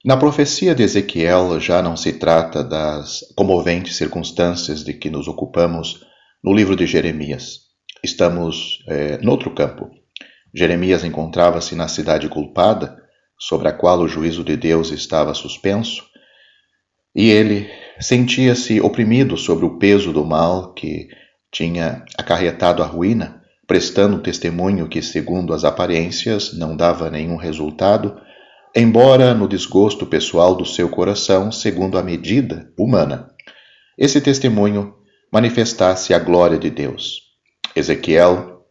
Na profecia de Ezequiel já não se trata das comoventes circunstâncias de que nos ocupamos no livro de Jeremias. Estamos noutro campo. Jeremias encontrava-se na cidade culpada, sobre a qual o juízo de Deus estava suspenso, e ele sentia-se oprimido sobre o peso do mal que tinha acarretado a ruína, prestando testemunho que, segundo as aparências, não dava nenhum resultado, embora no desgosto pessoal do seu coração, segundo a medida humana, esse testemunho manifestasse a glória de Deus. Ezequiel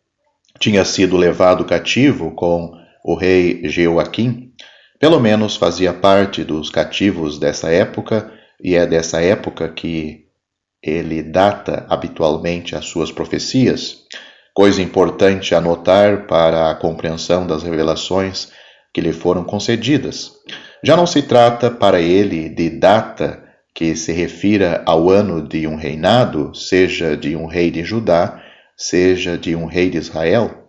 tinha sido levado cativo com o rei Jeoaquim, pelo menos fazia parte dos cativos dessa época, e é dessa época que ele data habitualmente as suas profecias, coisa importante a notar para a compreensão das revelações que lhe foram concedidas. Já não se trata para ele de data que se refira ao ano de um reinado, seja de um rei de Judá, seja de um rei de Israel.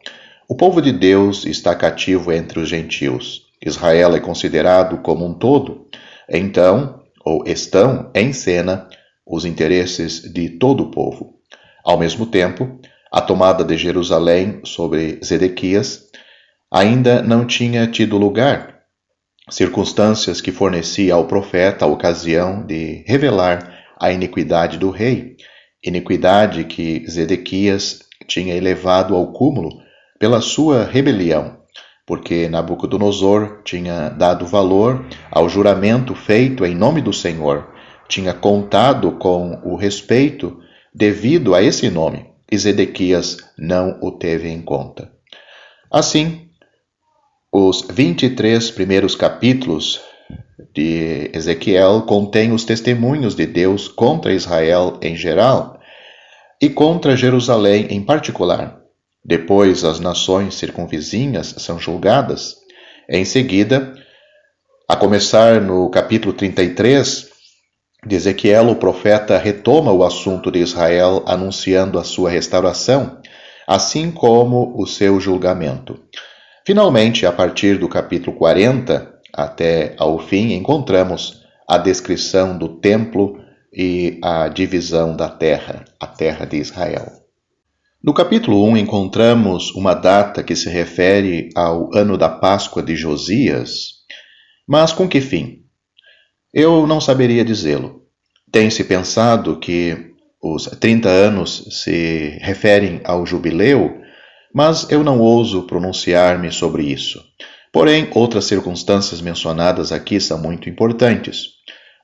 O povo de Deus está cativo entre os gentios. Israel é considerado como um todo. Então, ou estão em cena os interesses de todo o povo. Ao mesmo tempo, a tomada de Jerusalém sobre Zedequias ainda não tinha tido lugar, circunstâncias que fornecia ao profeta a ocasião de revelar a iniquidade do rei, iniquidade que Zedequias tinha elevado ao cúmulo pela sua rebelião, porque Nabucodonosor tinha dado valor ao juramento feito em nome do Senhor, tinha contado com o respeito devido a esse nome, e Zedequias não o teve em conta. Assim, os 23 primeiros capítulos de Ezequiel contêm os testemunhos de Deus contra Israel em geral e contra Jerusalém em particular. Depois, as nações circunvizinhas são julgadas. Em seguida, a começar no capítulo 33 de Ezequiel, o profeta retoma o assunto de Israel, anunciando a sua restauração, assim como o seu julgamento. Finalmente, a partir do capítulo 40 até ao fim, encontramos a descrição do templo e a divisão da terra, a terra de Israel. No capítulo 1 encontramos uma data que se refere ao ano da Páscoa de Josias, mas com que fim? Eu não saberia dizê-lo. Tem-se pensado que os 30 anos se referem ao jubileu, mas eu não ouso pronunciar-me sobre isso. Porém, outras circunstâncias mencionadas aqui são muito importantes.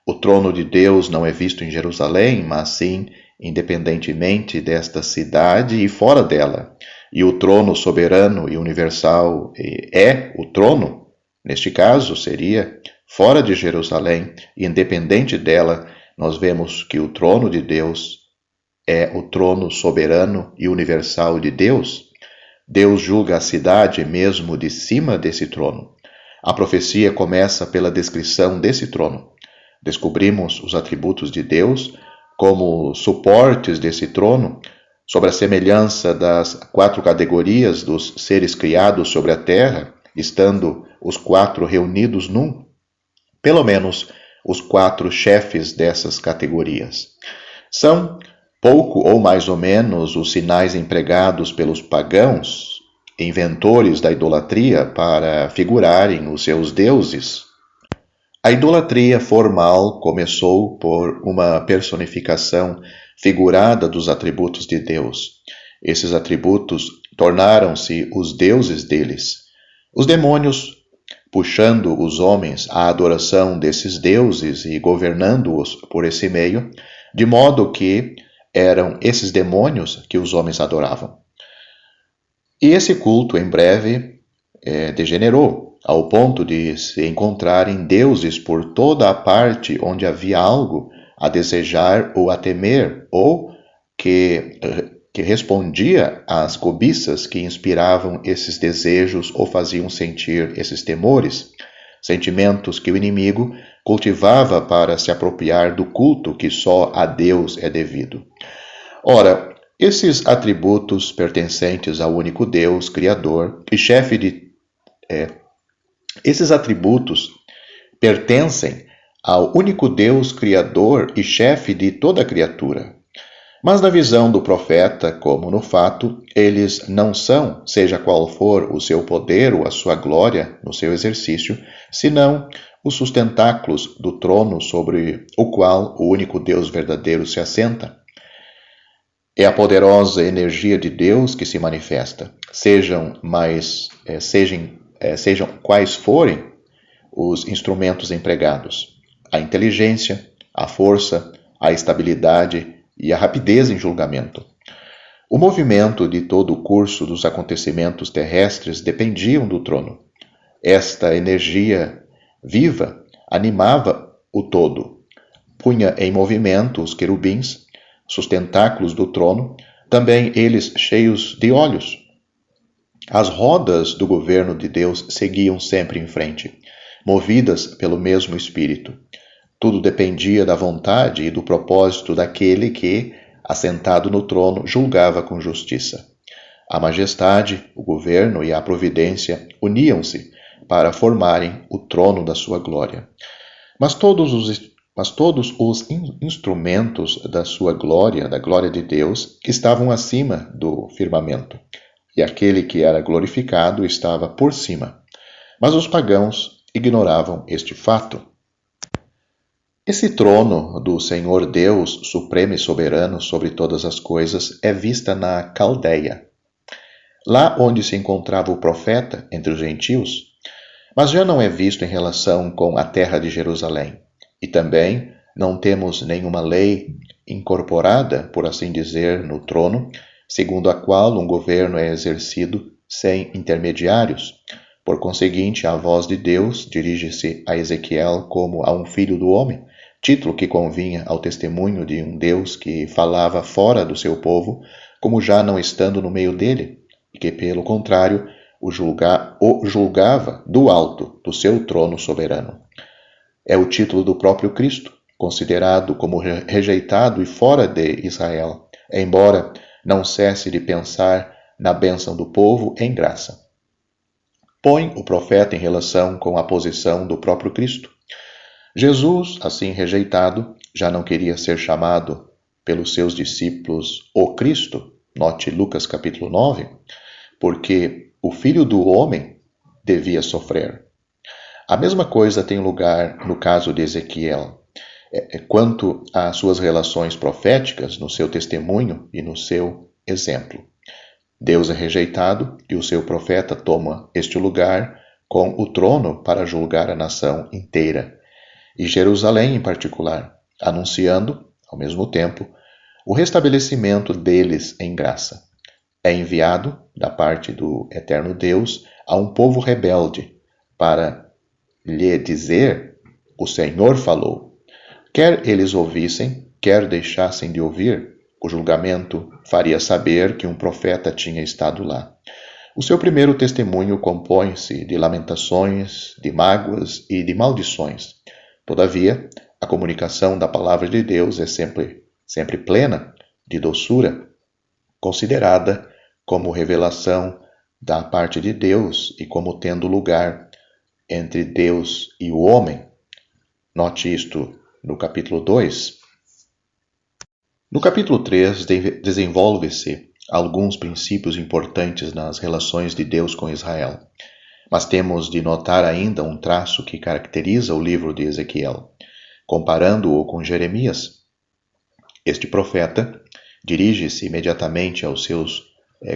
O trono de Deus não é visto em Jerusalém, mas sim independentemente desta cidade e fora dela. E o trono soberano e universal é o trono, neste caso, seria fora de Jerusalém, e independente dela, nós vemos que o trono de Deus é o trono soberano e universal de Deus. Deus julga a cidade mesmo de cima desse trono. A profecia começa pela descrição desse trono. Descobrimos os atributos de Deus como suportes desse trono, sobre a semelhança das 4 categorias dos seres criados sobre a terra, estando os 4 reunidos num, pelo menos os 4 chefes dessas categorias. São pouco ou mais ou menos os sinais empregados pelos pagãos, inventores da idolatria, para figurarem os seus deuses. A idolatria formal começou por uma personificação figurada dos atributos de Deus. Esses atributos tornaram-se os deuses deles. Os demônios, puxando os homens à adoração desses deuses e governando-os por esse meio, de modo que eram esses demônios que os homens adoravam. E esse culto, em breve, degenerou, ao ponto de se encontrarem deuses por toda a parte onde havia algo a desejar ou a temer, ou que respondia às cobiças que inspiravam esses desejos ou faziam sentir esses temores, sentimentos que o inimigo cultivava para se apropriar do culto que só a Deus é devido. Ora, esses atributos pertencentes ao único Deus, Criador e chefe de... esses atributos pertencem ao único Deus criador e chefe de toda a criatura. Mas na visão do profeta, como no fato, eles não são, seja qual for o seu poder ou a sua glória no seu exercício, senão os sustentáculos do trono sobre o qual o único Deus verdadeiro se assenta. É a poderosa energia de Deus que se manifesta, sejam quais forem os instrumentos empregados. A inteligência, a força, a estabilidade e a rapidez em julgamento. O movimento de todo o curso dos acontecimentos terrestres dependiam do trono. Esta energia viva animava o todo. Punha em movimento os querubins, sustentáculos do trono, também eles cheios de olhos. As rodas do governo de Deus seguiam sempre em frente, movidas pelo mesmo Espírito. Tudo dependia da vontade e do propósito daquele que, assentado no trono, julgava com justiça. A majestade, o governo e a providência uniam-se para formarem o trono da sua glória. Mas todos os instrumentos da sua glória, da glória de Deus, estavam acima do firmamento, e aquele que era glorificado estava por cima. Mas os pagãos ignoravam este fato. Esse trono do Senhor Deus, supremo e soberano sobre todas as coisas, é vista na Caldeia, lá onde se encontrava o profeta entre os gentios, mas já não é visto em relação com a terra de Jerusalém. E também não temos nenhuma lei incorporada, por assim dizer, no trono, segundo a qual um governo é exercido sem intermediários. Por conseguinte, a voz de Deus dirige-se a Ezequiel como a um filho do homem, título que convinha ao testemunho de um Deus que falava fora do seu povo, como já não estando no meio dele, e que, pelo contrário, o julgava do alto do seu trono soberano. É o título do próprio Cristo, considerado como rejeitado e fora de Israel, embora não cesse de pensar na bênção do povo em graça. Põe o profeta em relação com a posição do próprio Cristo. Jesus, assim rejeitado, já não queria ser chamado pelos seus discípulos o Cristo, note Lucas capítulo 9, porque o Filho do Homem devia sofrer. A mesma coisa tem lugar no caso de Ezequiel. Quanto às suas relações proféticas, no seu testemunho e no seu exemplo. Deus é rejeitado e o seu profeta toma este lugar com o trono para julgar a nação inteira, e Jerusalém em particular, anunciando, ao mesmo tempo, o restabelecimento deles em graça. É enviado, da parte do eterno Deus, a um povo rebelde, para lhe dizer: o Senhor falou. Quer eles ouvissem, quer deixassem de ouvir, o julgamento faria saber que um profeta tinha estado lá. O seu primeiro testemunho compõe-se de lamentações, de mágoas e de maldições. Todavia, a comunicação da palavra de Deus é sempre plena de doçura, considerada como revelação da parte de Deus e como tendo lugar entre Deus e o homem. Note isto no capítulo 2. No capítulo 3, desenvolve-se alguns princípios importantes nas relações de Deus com Israel. Mas temos de notar ainda um traço que caracteriza o livro de Ezequiel, comparando-o com Jeremias. Este profeta dirige-se imediatamente aos seus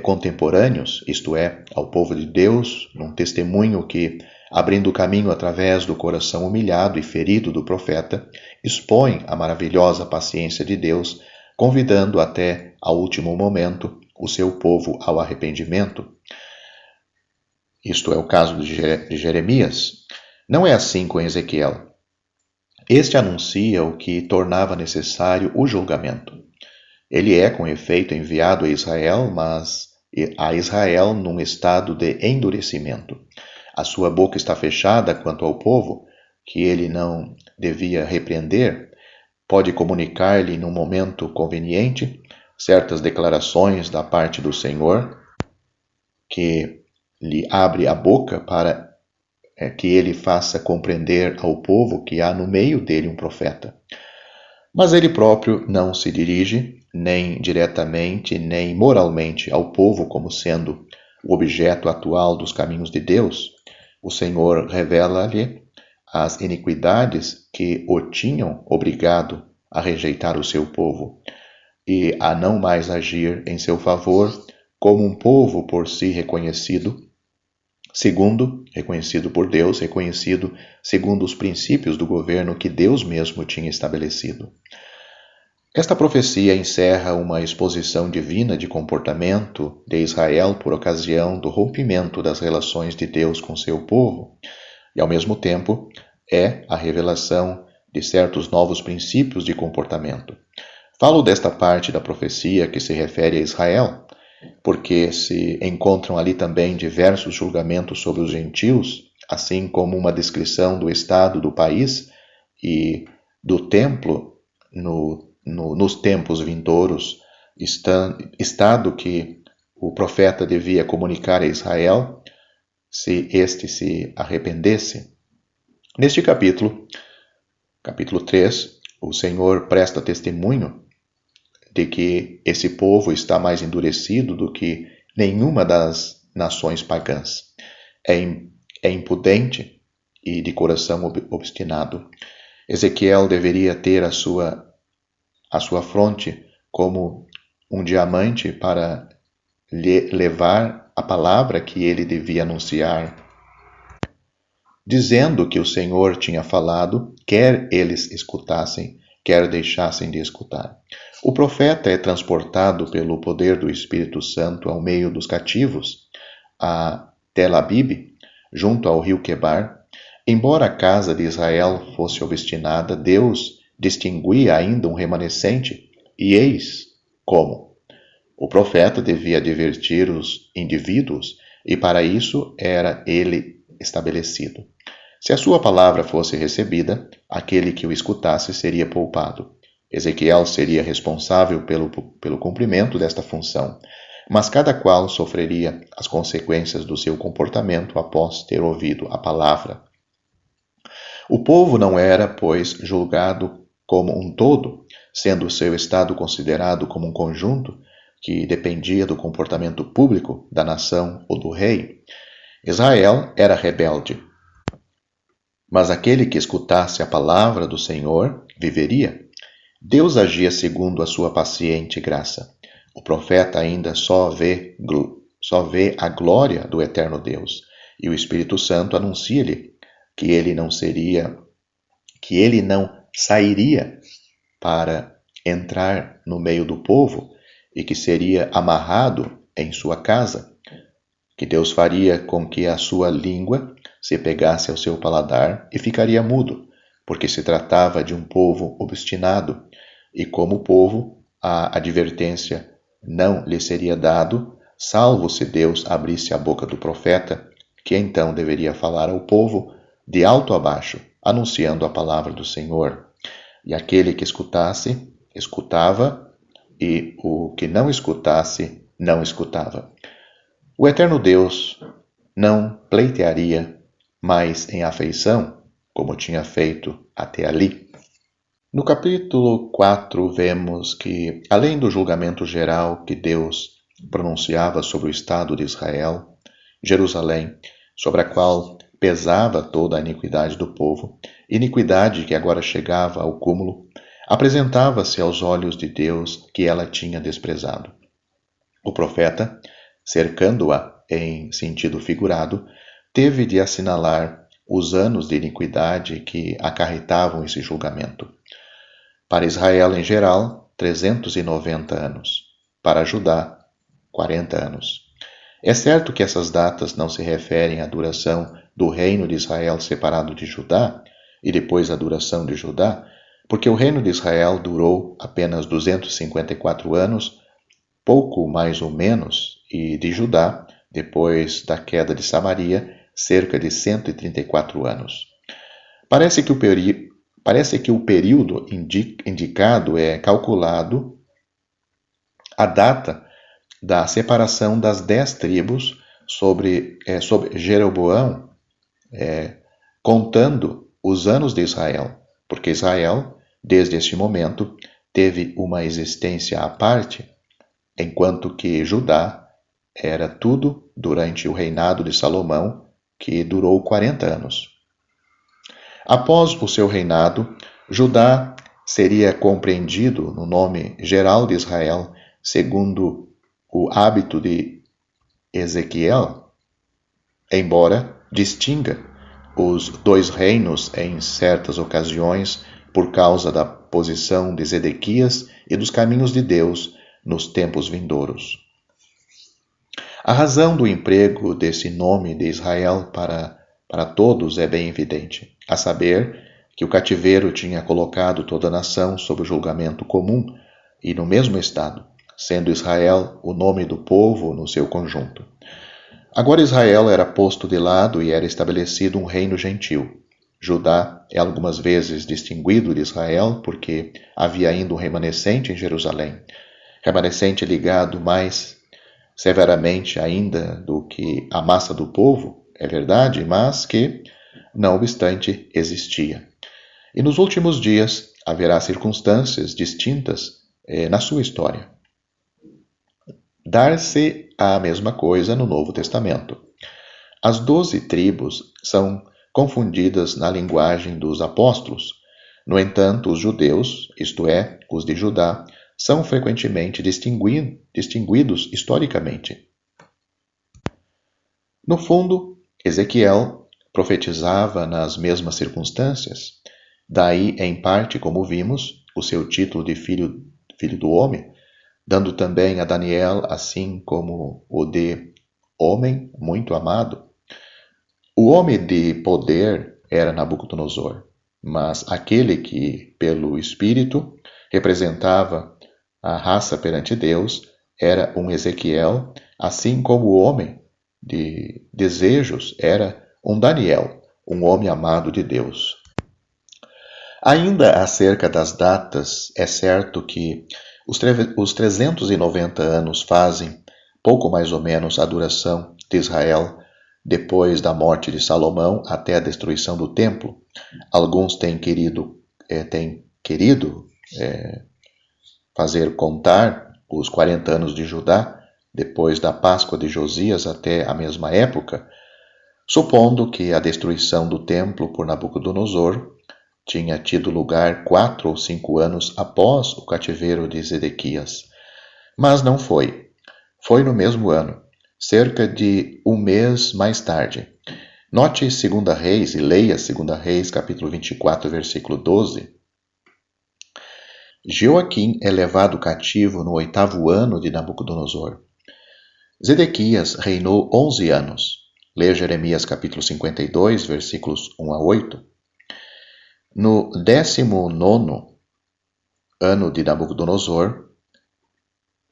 contemporâneos, isto é, ao povo de Deus, num testemunho que, abrindo o caminho através do coração humilhado e ferido do profeta, expõe a maravilhosa paciência de Deus, convidando até ao último momento o seu povo ao arrependimento. Isto é o caso de Jeremias. Não é assim com Ezequiel. Este anuncia o que tornava necessário o julgamento. Ele é, com efeito, enviado a Israel, mas a Israel num estado de endurecimento. A sua boca está fechada quanto ao povo, que ele não devia repreender. Pode comunicar-lhe, num momento conveniente, certas declarações da parte do Senhor, que lhe abre a boca para que ele faça compreender ao povo que há no meio dele um profeta. Mas ele próprio não se dirige, nem diretamente, nem moralmente, ao povo como sendo o objeto atual dos caminhos de Deus. O Senhor revela-lhe as iniquidades que o tinham obrigado a rejeitar o seu povo e a não mais agir em seu favor como um povo por si reconhecido por Deus, reconhecido segundo os princípios do governo que Deus mesmo tinha estabelecido. Esta profecia encerra uma exposição divina de comportamento de Israel por ocasião do rompimento das relações de Deus com seu povo, e ao mesmo tempo é a revelação de certos novos princípios de comportamento. Falo desta parte da profecia que se refere a Israel, porque se encontram ali também diversos julgamentos sobre os gentios, assim como uma descrição do estado do país e do templo nos tempos vindouros, estado que o profeta devia comunicar a Israel se este se arrependesse. Neste capítulo 3, o Senhor presta testemunho de que esse povo está mais endurecido do que nenhuma das nações pagãs. É impudente e de coração obstinado. Ezequiel deveria ter a sua fronte como um diamante para lhe levar a palavra que ele devia anunciar, dizendo que o Senhor tinha falado, quer eles escutassem, quer deixassem de escutar. O profeta é transportado pelo poder do Espírito Santo ao meio dos cativos, a Tel Abib, junto ao rio Quebar. Embora a casa de Israel fosse obstinada, Deus distinguia ainda um remanescente, e eis como. O profeta devia advertir os indivíduos, e para isso era ele estabelecido. Se a sua palavra fosse recebida, aquele que o escutasse seria poupado. Ezequiel seria responsável pelo cumprimento desta função, mas cada qual sofreria as consequências do seu comportamento após ter ouvido a palavra. O povo não era, pois, julgado como um todo, sendo o seu estado considerado como um conjunto que dependia do comportamento público da nação ou do rei. Israel era rebelde, mas aquele que escutasse a palavra do Senhor viveria. Deus agia segundo a sua paciente graça. O profeta ainda só vê a glória do eterno Deus, e o Espírito Santo anuncia-lhe que ele não sairia para entrar no meio do povo e que seria amarrado em sua casa, que Deus faria com que a sua língua se pegasse ao seu paladar e ficaria mudo, porque se tratava de um povo obstinado, e como povo a advertência não lhe seria dado, salvo se Deus abrisse a boca do profeta, que então deveria falar ao povo de alto a baixo, anunciando a palavra do Senhor. E aquele que escutasse, escutava, e o que não escutasse, não escutava. O eterno Deus não pleitearia mais em afeição, como tinha feito até ali. No capítulo 4, vemos que, além do julgamento geral que Deus pronunciava sobre o estado de Israel, Jerusalém, sobre a qual pesava toda a iniquidade do povo, iniquidade que agora chegava ao cúmulo, apresentava-se aos olhos de Deus que ela tinha desprezado. O profeta, cercando-a em sentido figurado, teve de assinalar os anos de iniquidade que acarretavam esse julgamento. Para Israel em geral, 390 anos. Para Judá, 40 anos. É certo que essas datas não se referem à duração do reino de Israel separado de Judá e depois à duração de Judá, porque o reino de Israel durou apenas 254 anos, pouco mais ou menos, e de Judá, depois da queda de Samaria, cerca de 134 anos. Parece que o período indicado é calculado a data da separação das 10 tribos sobre Jeroboão, contando os anos de Israel, porque Israel, desde este momento, teve uma existência à parte, enquanto que Judá era tudo durante o reinado de Salomão, que durou 40 anos. Após o seu reinado, Judá seria compreendido no nome geral de Israel, segundo o hábito de Ezequiel, embora distinga os dois reinos em certas ocasiões por causa da posição de Zedequias e dos caminhos de Deus nos tempos vindouros. A razão do emprego desse nome de Israel para todos é bem evidente, a saber que o cativeiro tinha colocado toda a nação sob o julgamento comum e no mesmo estado, sendo Israel o nome do povo no seu conjunto. Agora Israel era posto de lado e era estabelecido um reino gentil. Judá é algumas vezes distinguido de Israel porque havia ainda um remanescente em Jerusalém, remanescente ligado mais severamente ainda do que a massa do povo, é verdade, mas que, não obstante, existia. E nos últimos dias haverá circunstâncias distintas na sua história. Dar-se a mesma coisa no Novo Testamento. As 12 tribos são confundidas na linguagem dos apóstolos. No entanto, os judeus, isto é, os de Judá, são frequentemente distinguidos historicamente. No fundo, Ezequiel profetizava nas mesmas circunstâncias. Daí, em parte, como vimos, o seu título de filho do homem, dando também a Daniel, assim como o de homem muito amado. O homem de poder era Nabucodonosor, mas aquele que, pelo Espírito, representava a raça perante Deus era um Ezequiel, assim como o homem de desejos era um Daniel, um homem amado de Deus. Ainda acerca das datas, é certo que os 390 anos fazem, pouco mais ou menos, a duração de Israel depois da morte de Salomão até a destruição do templo. Alguns têm querido fazer contar os 40 anos de Judá, depois da Páscoa de Josias até a mesma época, supondo que a destruição do templo por Nabucodonosor tinha tido lugar 4 ou 5 anos após o cativeiro de Zedequias. Mas não foi. Foi no mesmo ano, cerca de um mês mais tarde. Note 2 Reis e leia 2 Reis, capítulo 24, versículo 12. Joaquim é levado cativo no 8º ano de Nabucodonosor. Zedequias reinou 11 anos. Leia Jeremias capítulo 52, versículos 1 a 8. No 19º ano de Nabucodonosor,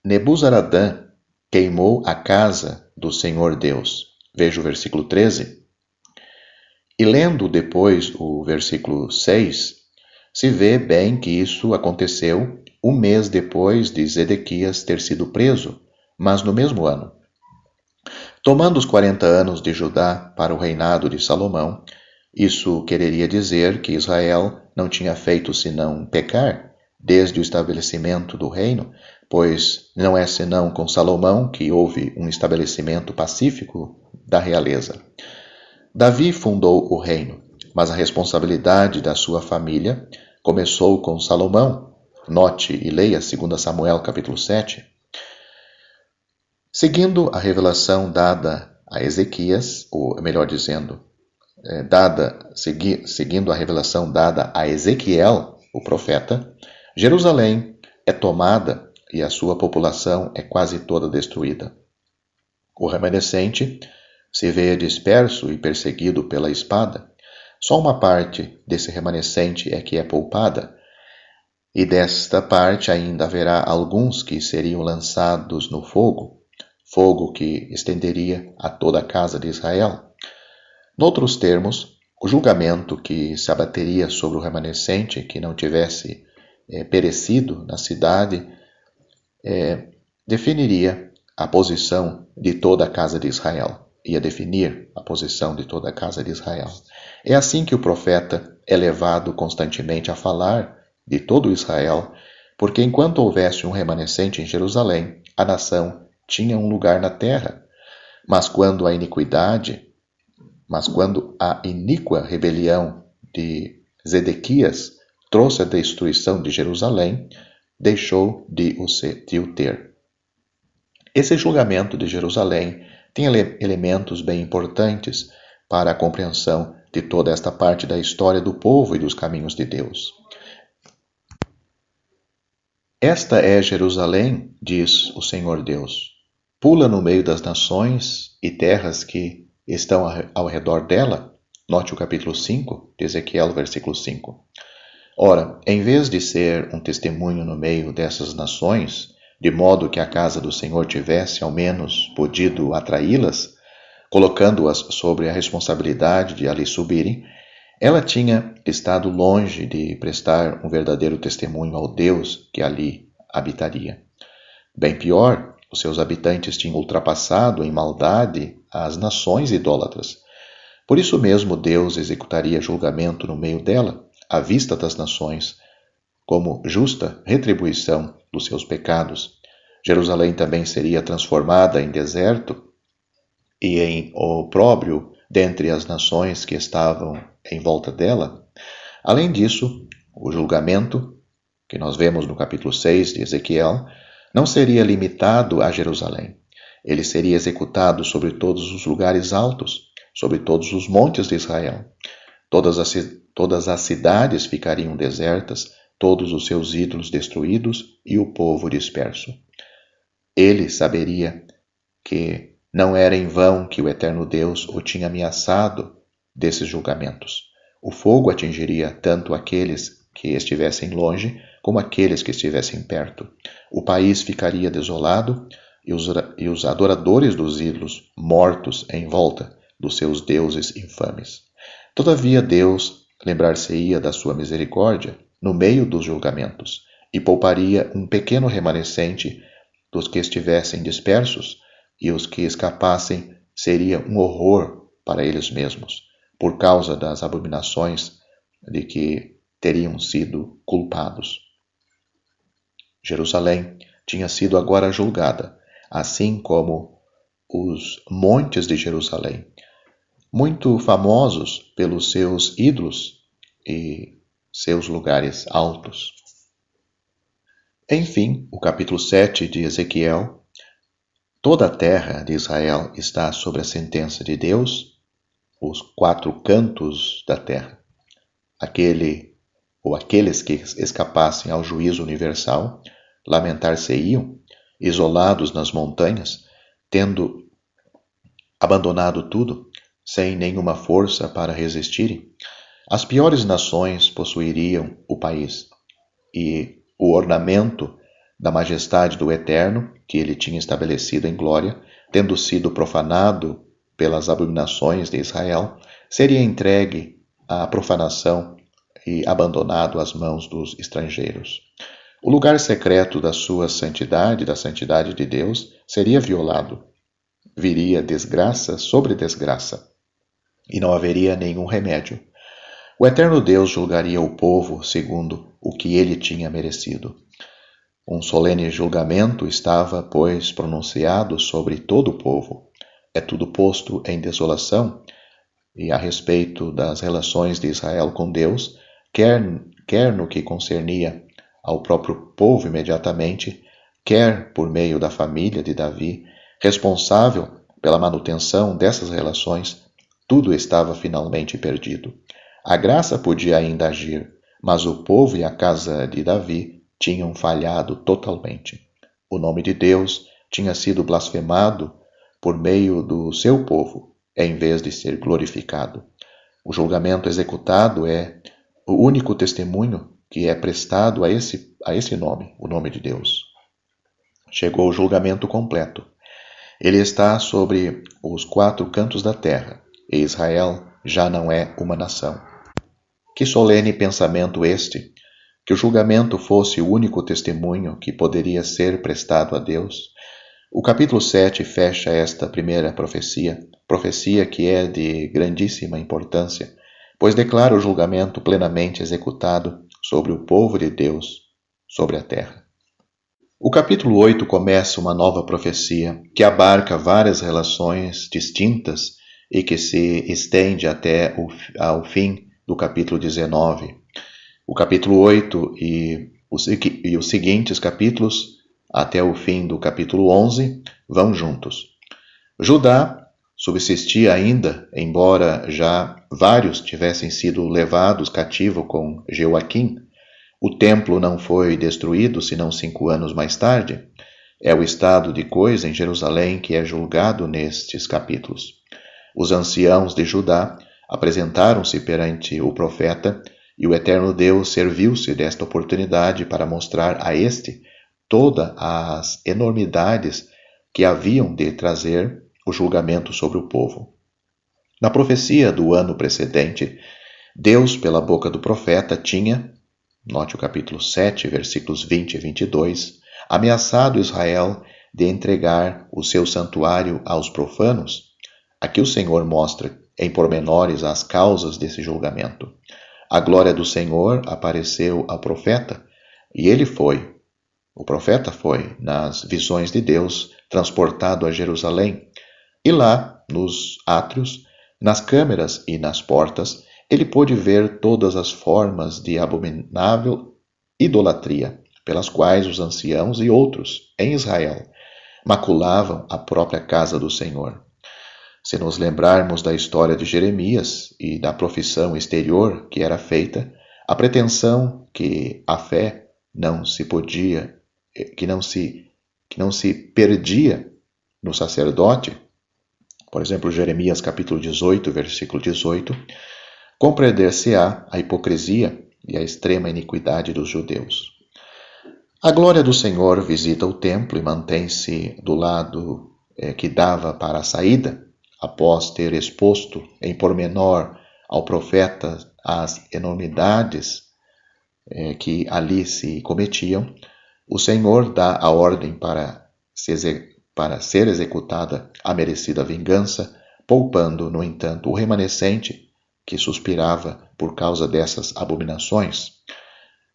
Nebuzaradã queimou a casa do Senhor Deus. Veja o versículo 13. E lendo depois o versículo 6, se vê bem que isso aconteceu um mês depois de Zedequias ter sido preso, mas no mesmo ano. Tomando os 40 anos de Judá para o reinado de Salomão, isso quereria dizer que Israel não tinha feito senão pecar desde o estabelecimento do reino, pois não é senão com Salomão que houve um estabelecimento pacífico da realeza. Davi fundou o reino, mas a responsabilidade da sua família começou com Salomão. Note e leia 2 Samuel capítulo 7. Seguindo a revelação dada a Ezequias, ou melhor dizendo, seguindo a revelação dada a Ezequiel, o profeta, Jerusalém é tomada e a sua população é quase toda destruída. O remanescente se vê disperso e perseguido pela espada. Só uma parte desse remanescente é que é poupada, e desta parte ainda haverá alguns que seriam lançados no fogo, fogo que estenderia a toda a casa de Israel. Noutros termos, o julgamento que se abateria sobre o remanescente que não tivesse perecido na cidade definiria a posição de toda a casa de Israel. ia definir a posição de toda a casa de Israel. É assim que o profeta é levado constantemente a falar de todo Israel, porque enquanto houvesse um remanescente em Jerusalém, a nação tinha um lugar na terra. Mas quando a iníqua rebelião de Zedequias trouxe a destruição de Jerusalém, deixou de o ter. Esse julgamento de Jerusalém tem elementos bem importantes para a compreensão de toda esta parte da história do povo e dos caminhos de Deus. Esta é Jerusalém, diz o Senhor Deus. Pula no meio das nações e terras que estão ao redor dela. Note o capítulo 5 de Ezequiel, versículo 5. Ora, em vez de ser um testemunho no meio dessas nações, de modo que a casa do Senhor tivesse ao menos podido atraí-las, colocando-as sobre a responsabilidade de ali subirem, ela tinha estado longe de prestar um verdadeiro testemunho ao Deus que ali habitaria. Bem pior, os seus habitantes tinham ultrapassado em maldade as nações idólatras. Por isso mesmo Deus executaria julgamento no meio dela, à vista das nações, como justa retribuição dos seus pecados. Jerusalém também seria transformada em deserto e em opróbrio dentre as nações que estavam em volta dela. Além disso, o julgamento, que nós vemos no capítulo 6 de Ezequiel, não seria limitado a Jerusalém. Ele seria executado sobre todos os lugares altos, sobre todos os montes de Israel. Todas as cidades ficariam desertas, todos os seus ídolos destruídos e o povo disperso. Ele saberia que não era em vão que o eterno Deus o tinha ameaçado desses julgamentos. O fogo atingiria tanto aqueles que estivessem longe como aqueles que estivessem perto. O país ficaria desolado e os adoradores dos ídolos mortos em volta dos seus deuses infames. Todavia Deus lembrar-se-ia da sua misericórdia no meio dos julgamentos e pouparia um pequeno remanescente dos que estivessem dispersos, e os que escapassem seria um horror para eles mesmos, por causa das abominações de que teriam sido culpados. Jerusalém tinha sido agora julgada, assim como os montes de Jerusalém, muito famosos pelos seus ídolos e seus lugares altos. Enfim, o capítulo 7 de Ezequiel: toda a terra de Israel está sob a sentença de Deus, os 4 cantos da terra. Aqueles que escapassem ao juízo universal lamentar-se-iam, isolados nas montanhas, tendo abandonado tudo, sem nenhuma força para resistirem. As piores nações possuiriam o país, e o ornamento da majestade do Eterno, que ele tinha estabelecido em glória, tendo sido profanado pelas abominações de Israel, seria entregue à profanação e abandonado às mãos dos estrangeiros. O lugar secreto da sua santidade, da santidade de Deus, seria violado. Viria desgraça sobre desgraça, e não haveria nenhum remédio. O eterno Deus julgaria o povo segundo o que ele tinha merecido. Um solene julgamento estava, pois, pronunciado sobre todo o povo. É tudo posto em desolação, e a respeito das relações de Israel com Deus, quer no que concernia ao próprio povo imediatamente, quer por meio da família de Davi, responsável pela manutenção dessas relações, tudo estava finalmente perdido. A graça podia ainda agir, mas o povo e a casa de Davi tinham falhado totalmente. O nome de Deus tinha sido blasfemado por meio do seu povo, em vez de ser glorificado. O julgamento executado é o único testemunho que é prestado a esse nome, o nome de Deus. Chegou o julgamento completo. Ele está sobre os 4 cantos da terra, e Israel já não é uma nação. Que solene pensamento este, que o julgamento fosse o único testemunho que poderia ser prestado a Deus. O capítulo 7 fecha esta primeira profecia que é de grandíssima importância, pois declara o julgamento plenamente executado sobre o povo de Deus, sobre a terra. O capítulo 8 começa uma nova profecia que abarca várias relações distintas e que se estende até ao fim do capítulo 19. O capítulo 8 e os seguintes capítulos, até o fim do capítulo 11, vão juntos. Judá subsistia ainda, embora já vários tivessem sido levados cativo com Jeoaquim. O templo não foi destruído senão 5 anos mais tarde. É o estado de coisa em Jerusalém que é julgado nestes capítulos. Os anciãos de Judá apresentaram-se perante o profeta e o eterno Deus serviu-se desta oportunidade para mostrar a este todas as enormidades que haviam de trazer o julgamento sobre o povo. Na profecia do ano precedente, Deus, pela boca do profeta, tinha, note o capítulo 7, versículos 20 e 22, ameaçado Israel de entregar o seu santuário aos profanos. Aqui o Senhor mostra em pormenores as causas desse julgamento. A glória do Senhor apareceu ao profeta e o profeta foi, nas visões de Deus, transportado a Jerusalém. E lá, nos átrios, nas câmeras e nas portas, ele pôde ver todas as formas de abominável idolatria, pelas quais os anciãos e outros, em Israel, maculavam a própria casa do Senhor. Se nos lembrarmos da história de Jeremias e da profissão exterior que era feita, a pretensão que a fé não se podia, que não se perdia no sacerdote, por exemplo, Jeremias capítulo 18, versículo 18, compreender-se-á a hipocrisia e a extrema iniquidade dos judeus. A glória do Senhor visita o templo e mantém-se do lado que dava para a saída, após ter exposto em pormenor ao profeta as enormidades que ali se cometiam. O Senhor dá a ordem para ser executada a merecida vingança, poupando, no entanto, o remanescente que suspirava por causa dessas abominações,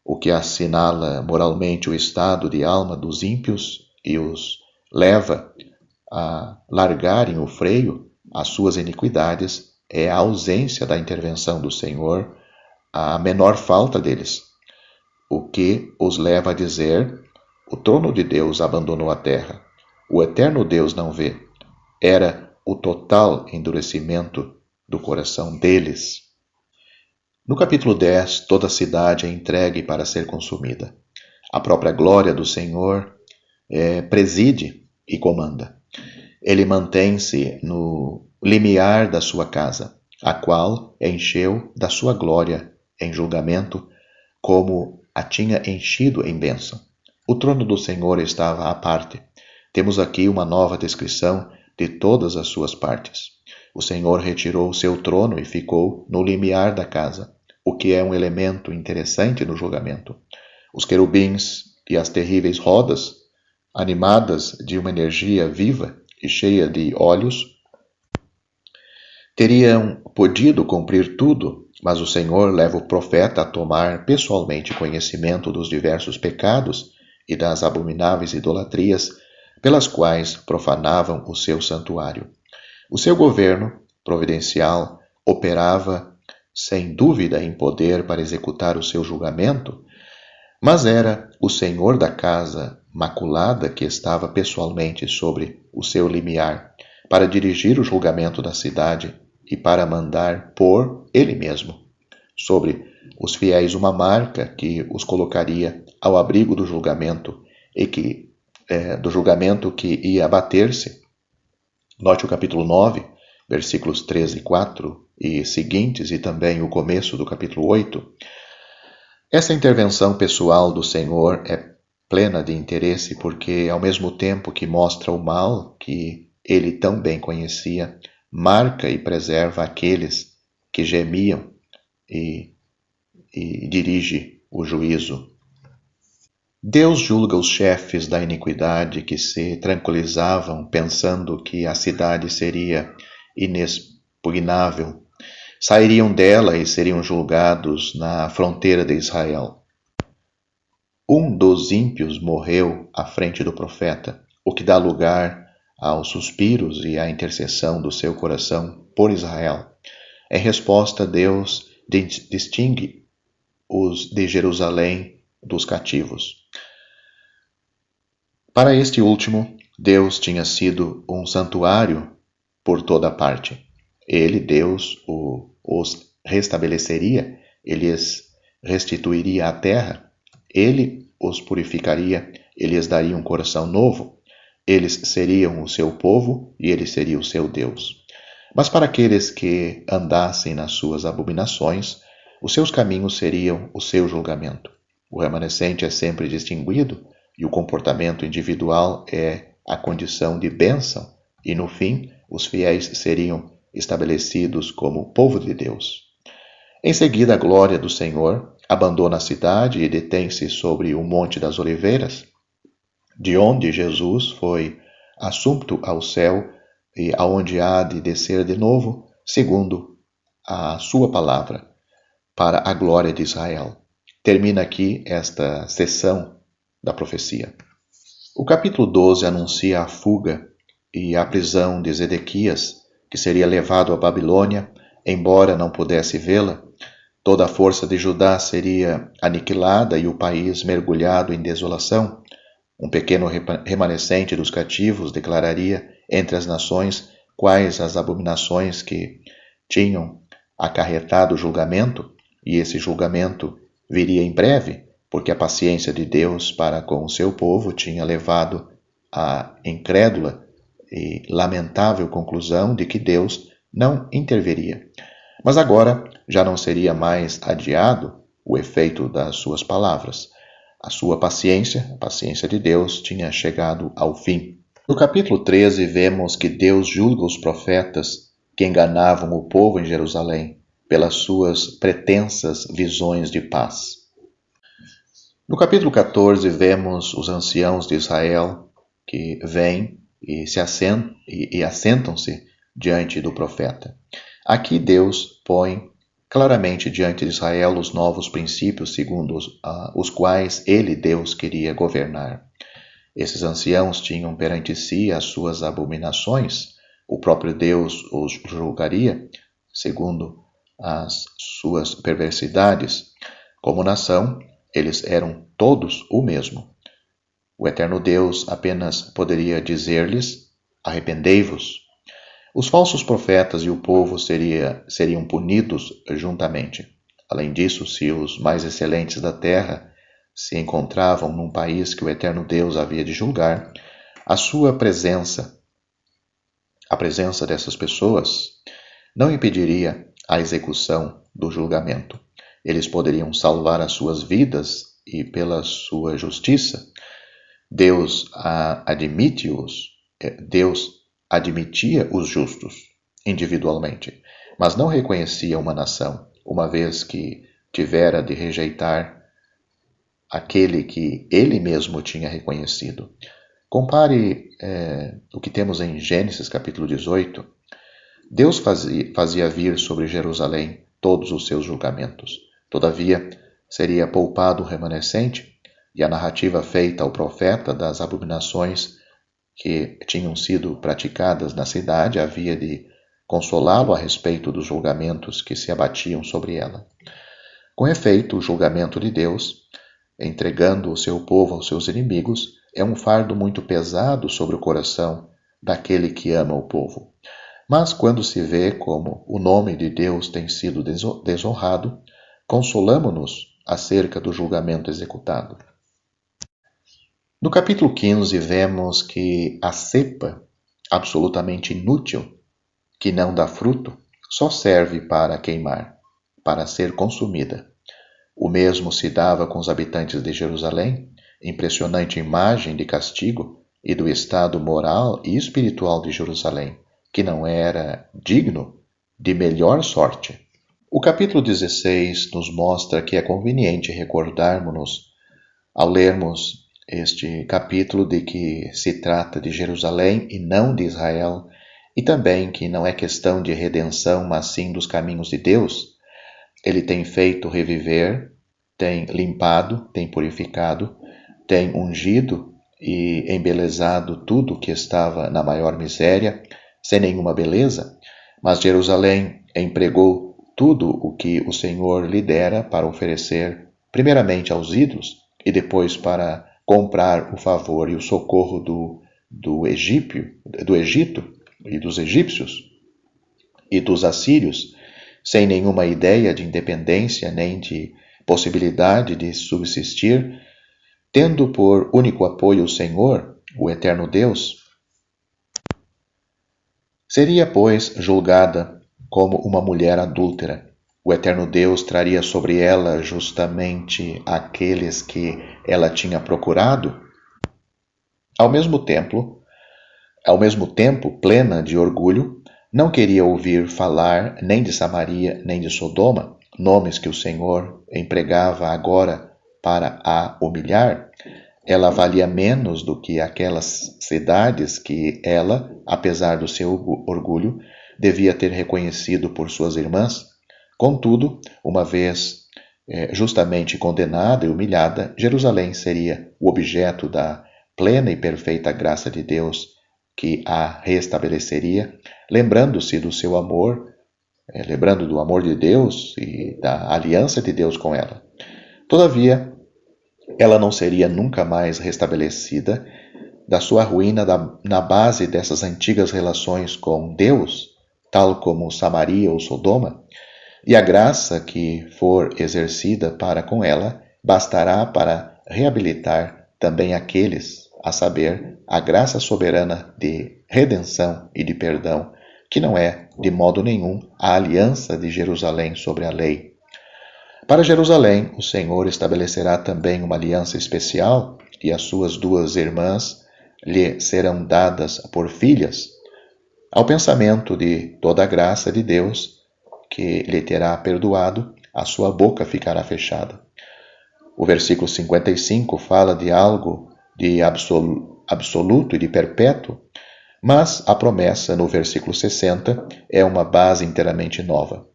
o que assinala moralmente o estado de alma dos ímpios e os leva a largarem o freio às suas iniquidades é a ausência da intervenção do Senhor, a menor falta deles, o que os leva a dizer: o trono de Deus abandonou a terra, o eterno Deus não vê. Era o total endurecimento do coração deles. No capítulo 10, toda a cidade é entregue para ser consumida. A própria glória do Senhor preside e comanda. Ele mantém-se no limiar da sua casa, a qual encheu da sua glória em julgamento, como a tinha enchido em bênção. O trono do Senhor estava à parte. Temos aqui uma nova descrição de todas as suas partes. O Senhor retirou o seu trono e ficou no limiar da casa, o que é um elemento interessante no julgamento. Os querubins e as terríveis rodas, animadas de uma energia viva e cheia de olhos, teriam podido cumprir tudo, mas o Senhor leva o profeta a tomar pessoalmente conhecimento dos diversos pecados e das abomináveis idolatrias pelas quais profanavam o seu santuário. O seu governo providencial operava sem dúvida em poder para executar o seu julgamento, mas era o Senhor da casa maculada que estava pessoalmente sobre o seu limiar para dirigir o julgamento da cidade e para mandar pôr ele mesmo sobre os fiéis uma marca que os colocaria ao abrigo do julgamento do julgamento que ia abater-se. Note o capítulo 9, versículos 13 e 4 e seguintes, e também o começo do capítulo 8. Essa intervenção pessoal do Senhor é plena de interesse porque, ao mesmo tempo que mostra o mal que ele tão bem conhecia, marca e preserva aqueles que gemiam e dirige o juízo. Deus julga os chefes da iniquidade que se tranquilizavam pensando que a cidade seria inexpugnável. Sairiam dela e seriam julgados na fronteira de Israel. Um dos ímpios morreu à frente do profeta, o que dá lugar aos suspiros e à intercessão do seu coração por Israel. Em resposta, Deus distingue os de Jerusalém dos cativos. Para este último, Deus tinha sido um santuário por toda parte. Ele, Deus, os restabeleceria, ele lhes restituiria a terra, ele os purificaria, ele lhes daria um coração novo, eles seriam o seu povo e ele seria o seu Deus. Mas para aqueles que andassem nas suas abominações, os seus caminhos seriam o seu julgamento. O remanescente é sempre distinguido e o comportamento individual é a condição de bênção, e no fim, os fiéis seriam estabelecidos como povo de Deus. Em seguida, a glória do Senhor abandona a cidade e detém-se sobre o Monte das Oliveiras, de onde Jesus foi assunto ao céu e aonde há de descer de novo, segundo a sua palavra, para a glória de Israel. Termina aqui esta sessão da profecia. O capítulo 12 anuncia a fuga e a prisão de Zedequias, que seria levado à Babilônia, embora não pudesse vê-la. Toda a força de Judá seria aniquilada e o país mergulhado em desolação. Um pequeno remanescente dos cativos declararia entre as nações quais as abominações que tinham acarretado o julgamento, e esse julgamento viria em breve, porque a paciência de Deus para com o seu povo tinha levado à incrédula e lamentável conclusão de que Deus não interviria. Mas agora já não seria mais adiado o efeito das suas palavras. A sua paciência, a paciência de Deus, tinha chegado ao fim. No capítulo 13, vemos que Deus julga os profetas que enganavam o povo em Jerusalém pelas suas pretensas visões de paz. No capítulo 14, vemos os anciãos de Israel que vêm e assentam-se diante do profeta. Aqui Deus põe claramente diante de Israel os novos princípios segundo os quais ele, Deus, queria governar. Esses anciãos tinham perante si as suas abominações, o próprio Deus os julgaria segundo as suas perversidades. Como nação, eles eram todos o mesmo. O eterno Deus apenas poderia dizer-lhes: arrependei-vos. Os falsos profetas e o povo seriam punidos juntamente. Além disso, se os mais excelentes da terra se encontravam num país que o eterno Deus havia de julgar, a presença dessas pessoas não impediria a execução do julgamento. Eles poderiam salvar as suas vidas e, pela sua justiça, Deus admitia os justos individualmente, mas não reconhecia uma nação, uma vez que tivera de rejeitar aquele que ele mesmo tinha reconhecido. Compare o que temos em Gênesis capítulo 18. Deus fazia vir sobre Jerusalém todos os seus julgamentos. Todavia, seria poupado o remanescente, e a narrativa feita ao profeta das abominações que tinham sido praticadas na cidade havia de consolá-lo a respeito dos julgamentos que se abatiam sobre ela. Com efeito, o julgamento de Deus, entregando o seu povo aos seus inimigos, é um fardo muito pesado sobre o coração daquele que ama o povo. Mas quando se vê como o nome de Deus tem sido desonrado, consolamo-nos acerca do julgamento executado. No capítulo 15, vemos que a cepa, absolutamente inútil, que não dá fruto, só serve para queimar, para ser consumida. O mesmo se dava com os habitantes de Jerusalém, impressionante imagem de castigo e do estado moral e espiritual de Jerusalém, que não era digno de melhor sorte. O capítulo 16 nos mostra que é conveniente recordarmos-nos ao lermos este capítulo de que se trata de Jerusalém e não de Israel, e também que não é questão de redenção, mas sim dos caminhos de Deus. Ele tem feito reviver, tem limpado, tem purificado, tem ungido e embelezado tudo que estava na maior miséria, sem nenhuma beleza, mas Jerusalém empregou tudo o que o Senhor lhe dera para oferecer, primeiramente aos ídolos, e depois para comprar o favor e o socorro do Egito e dos egípcios e dos assírios, sem nenhuma ideia de independência nem de possibilidade de subsistir, tendo por único apoio o Senhor, o eterno Deus. Seria, pois, julgada como uma mulher adúltera. O eterno Deus traria sobre ela justamente aqueles que ela tinha procurado? Ao mesmo tempo, plena de orgulho, não queria ouvir falar nem de Samaria nem de Sodoma, nomes que o Senhor empregava agora para a humilhar. Ela valia menos do que aquelas cidades que ela, apesar do seu orgulho, devia ter reconhecido por suas irmãs. Contudo, uma vez justamente condenada e humilhada, Jerusalém seria o objeto da plena e perfeita graça de Deus que a restabeleceria, lembrando-se do seu amor, lembrando do amor de Deus e da aliança de Deus com ela. Todavia, ela não seria nunca mais restabelecida da sua ruína na base dessas antigas relações com Deus, tal como Samaria ou Sodoma, e a graça que for exercida para com ela bastará para reabilitar também aqueles, a saber, a graça soberana de redenção e de perdão, que não é, de modo nenhum, a aliança de Jerusalém sobre a lei. Para Jerusalém, o Senhor estabelecerá também uma aliança especial, e as suas duas irmãs lhe serão dadas por filhas. Ao pensamento de toda a graça de Deus, que lhe terá perdoado, a sua boca ficará fechada. O versículo 55 fala de algo de absoluto e de perpétuo, mas a promessa no versículo 60 é uma base inteiramente nova.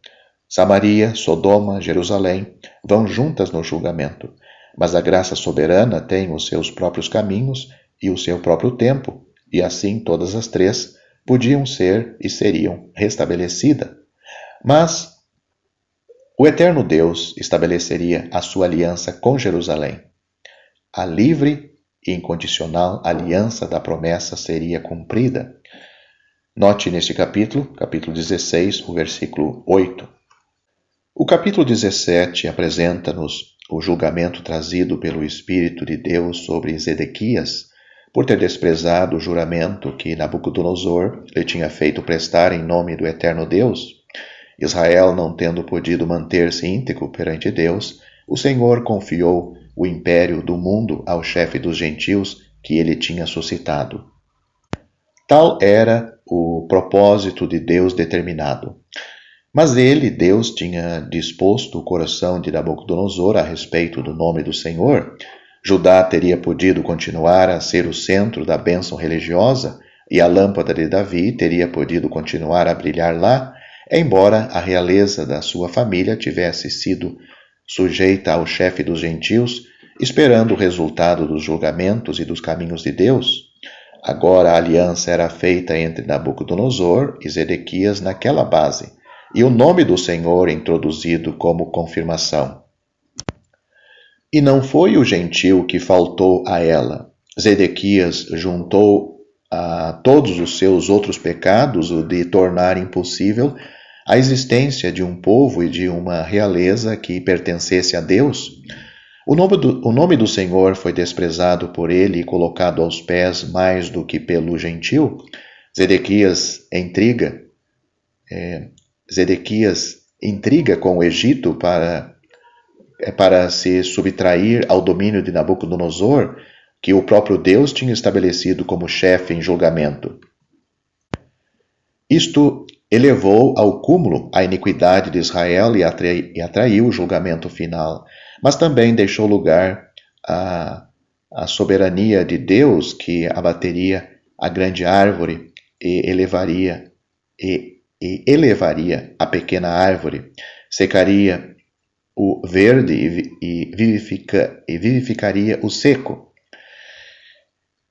Samaria, Sodoma, Jerusalém vão juntas no julgamento, mas a graça soberana tem os seus próprios caminhos e o seu próprio tempo, e assim todas as três podiam ser e seriam restabelecidas. Mas o eterno Deus estabeleceria a sua aliança com Jerusalém. A livre e incondicional aliança da promessa seria cumprida. Note neste capítulo 16, o versículo 8. O capítulo 17 apresenta-nos o julgamento trazido pelo Espírito de Deus sobre Zedequias, por ter desprezado o juramento que Nabucodonosor lhe tinha feito prestar em nome do eterno Deus. Israel não tendo podido manter-se íntegro perante Deus, o Senhor confiou o império do mundo ao chefe dos gentios que ele tinha suscitado. Tal era o propósito de Deus determinado. Mas Deus, tinha disposto o coração de Nabucodonosor a respeito do nome do Senhor. Judá teria podido continuar a ser o centro da bênção religiosa e a lâmpada de Davi teria podido continuar a brilhar lá, embora a realeza da sua família tivesse sido sujeita ao chefe dos gentios, esperando o resultado dos julgamentos e dos caminhos de Deus. Agora a aliança era feita entre Nabucodonosor e Zedequias naquela base, e o nome do Senhor introduzido como confirmação. E não foi o gentio que faltou a ela. Zedequias juntou a todos os seus outros pecados o de tornar impossível a existência de um povo e de uma realeza que pertencesse a Deus. O nome do Senhor foi desprezado por ele e colocado aos pés mais do que pelo gentio. Zedequias intriga com o Egito para se subtrair ao domínio de Nabucodonosor, que o próprio Deus tinha estabelecido como chefe em julgamento. Isto elevou ao cúmulo a iniquidade de Israel e atraiu o julgamento final, mas também deixou lugar a soberania de Deus que abateria a grande árvore e elevaria a pequena árvore, secaria o verde e vivificaria o seco.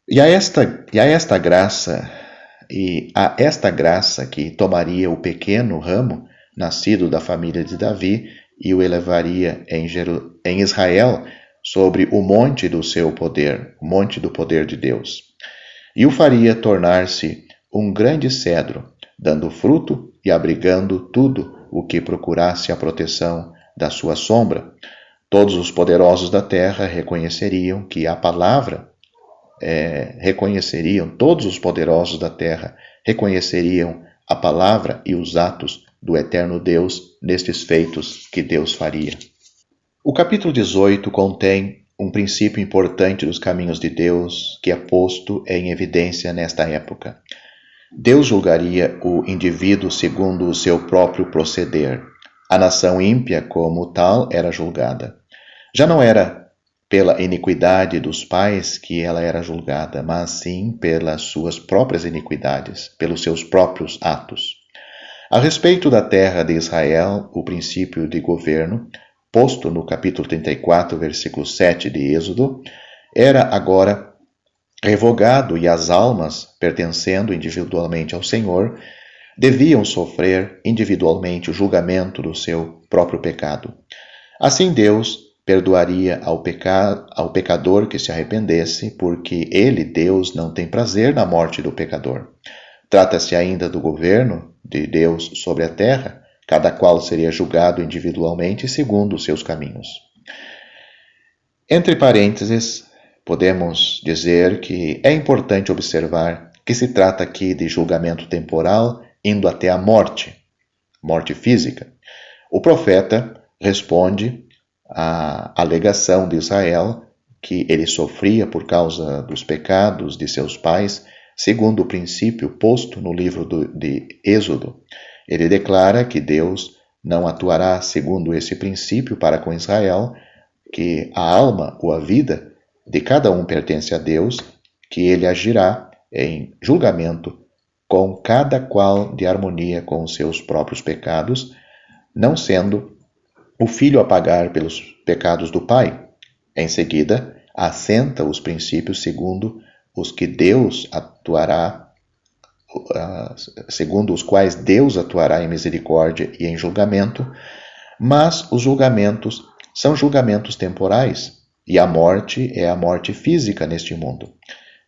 E a esta graça que tomaria o pequeno ramo nascido da família de Davi e o elevaria em Israel sobre o monte do seu poder, o monte do poder de Deus, e o faria tornar-se um grande cedro, dando fruto e abrigando tudo o que procurasse a proteção da sua sombra. Todos os poderosos da terra reconheceriam que a palavra reconheceriam a palavra e os atos do eterno Deus nestes feitos que Deus faria. O capítulo 18 contém um princípio importante dos caminhos de Deus que é posto em evidência nesta época. Deus julgaria o indivíduo segundo o seu próprio proceder. A nação ímpia, como tal, era julgada. Já não era pela iniquidade dos pais que ela era julgada, mas sim pelas suas próprias iniquidades, pelos seus próprios atos. A respeito da terra de Israel, o princípio de governo, posto no capítulo 34, versículo 7 de Êxodo, era agora revogado e as almas, pertencendo individualmente ao Senhor, deviam sofrer individualmente o julgamento do seu próprio pecado. Assim Deus perdoaria ao pecador que se arrependesse, porque ele, Deus, não tem prazer na morte do pecador. Trata-se ainda do governo de Deus sobre a terra, cada qual seria julgado individualmente segundo os seus caminhos. Entre parênteses, podemos dizer que é importante observar que se trata aqui de julgamento temporal indo até a morte física. O profeta responde à alegação de Israel que ele sofria por causa dos pecados de seus pais, segundo o princípio posto no livro de Êxodo. Ele declara que Deus não atuará segundo esse princípio para com Israel, que a alma ou a vida de cada um pertence a Deus, que ele agirá em julgamento com cada qual de harmonia com os seus próprios pecados, não sendo o filho a pagar pelos pecados do pai. Em seguida, assenta os princípios segundo os que Deus atuará, segundo os quais Deus atuará em misericórdia e em julgamento, mas os julgamentos são julgamentos temporais, e a morte é a morte física neste mundo.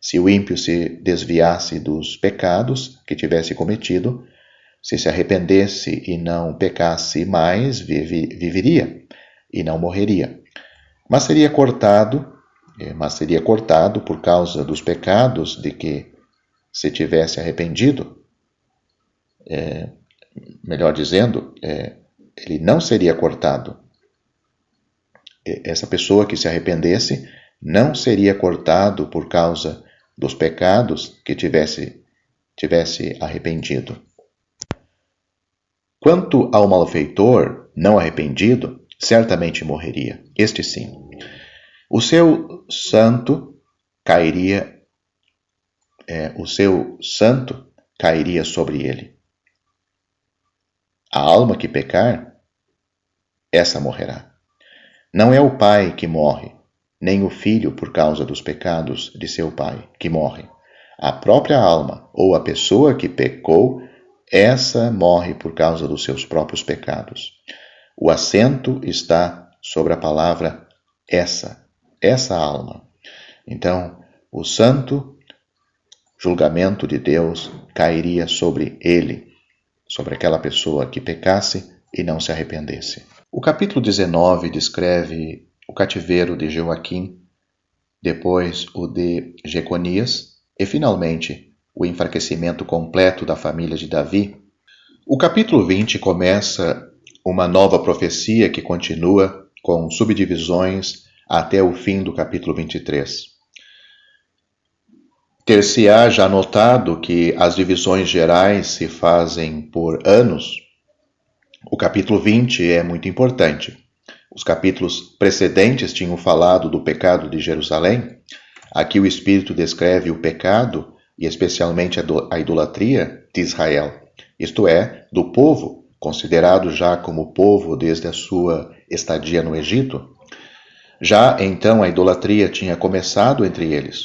Se o ímpio se desviasse dos pecados que tivesse cometido, se arrependesse e não pecasse mais, viveria e não morreria. Mas seria cortado por causa dos pecados de que se tivesse arrependido. Melhor dizendo, ele não seria cortado. Essa pessoa que se arrependesse não seria cortado por causa dos pecados que tivesse arrependido. Quanto ao malfeitor não arrependido, certamente morreria, este sim. O seu santo cairia sobre ele. A alma que pecar, essa morrerá. Não é o pai que morre, nem o filho por causa dos pecados de seu pai que morre. A própria alma ou a pessoa que pecou, essa morre por causa dos seus próprios pecados. O acento está sobre a palavra essa alma. Então, o santo julgamento de Deus cairia sobre ele, sobre aquela pessoa que pecasse e não se arrependesse. O capítulo 19 descreve o cativeiro de Joaquim, depois o de Jeconias e, finalmente, o enfraquecimento completo da família de Davi. O capítulo 20 começa uma nova profecia que continua com subdivisões até o fim do capítulo 23. Ter-se-á já notado que as divisões gerais se fazem por anos. O capítulo 20 é muito importante, Os capítulos precedentes tinham falado do pecado de Jerusalém. Aqui o Espírito descreve o pecado, e especialmente a idolatria de Israel, isto é, do povo, considerado já como povo desde a sua estadia no Egito. Já então a idolatria tinha começado entre eles.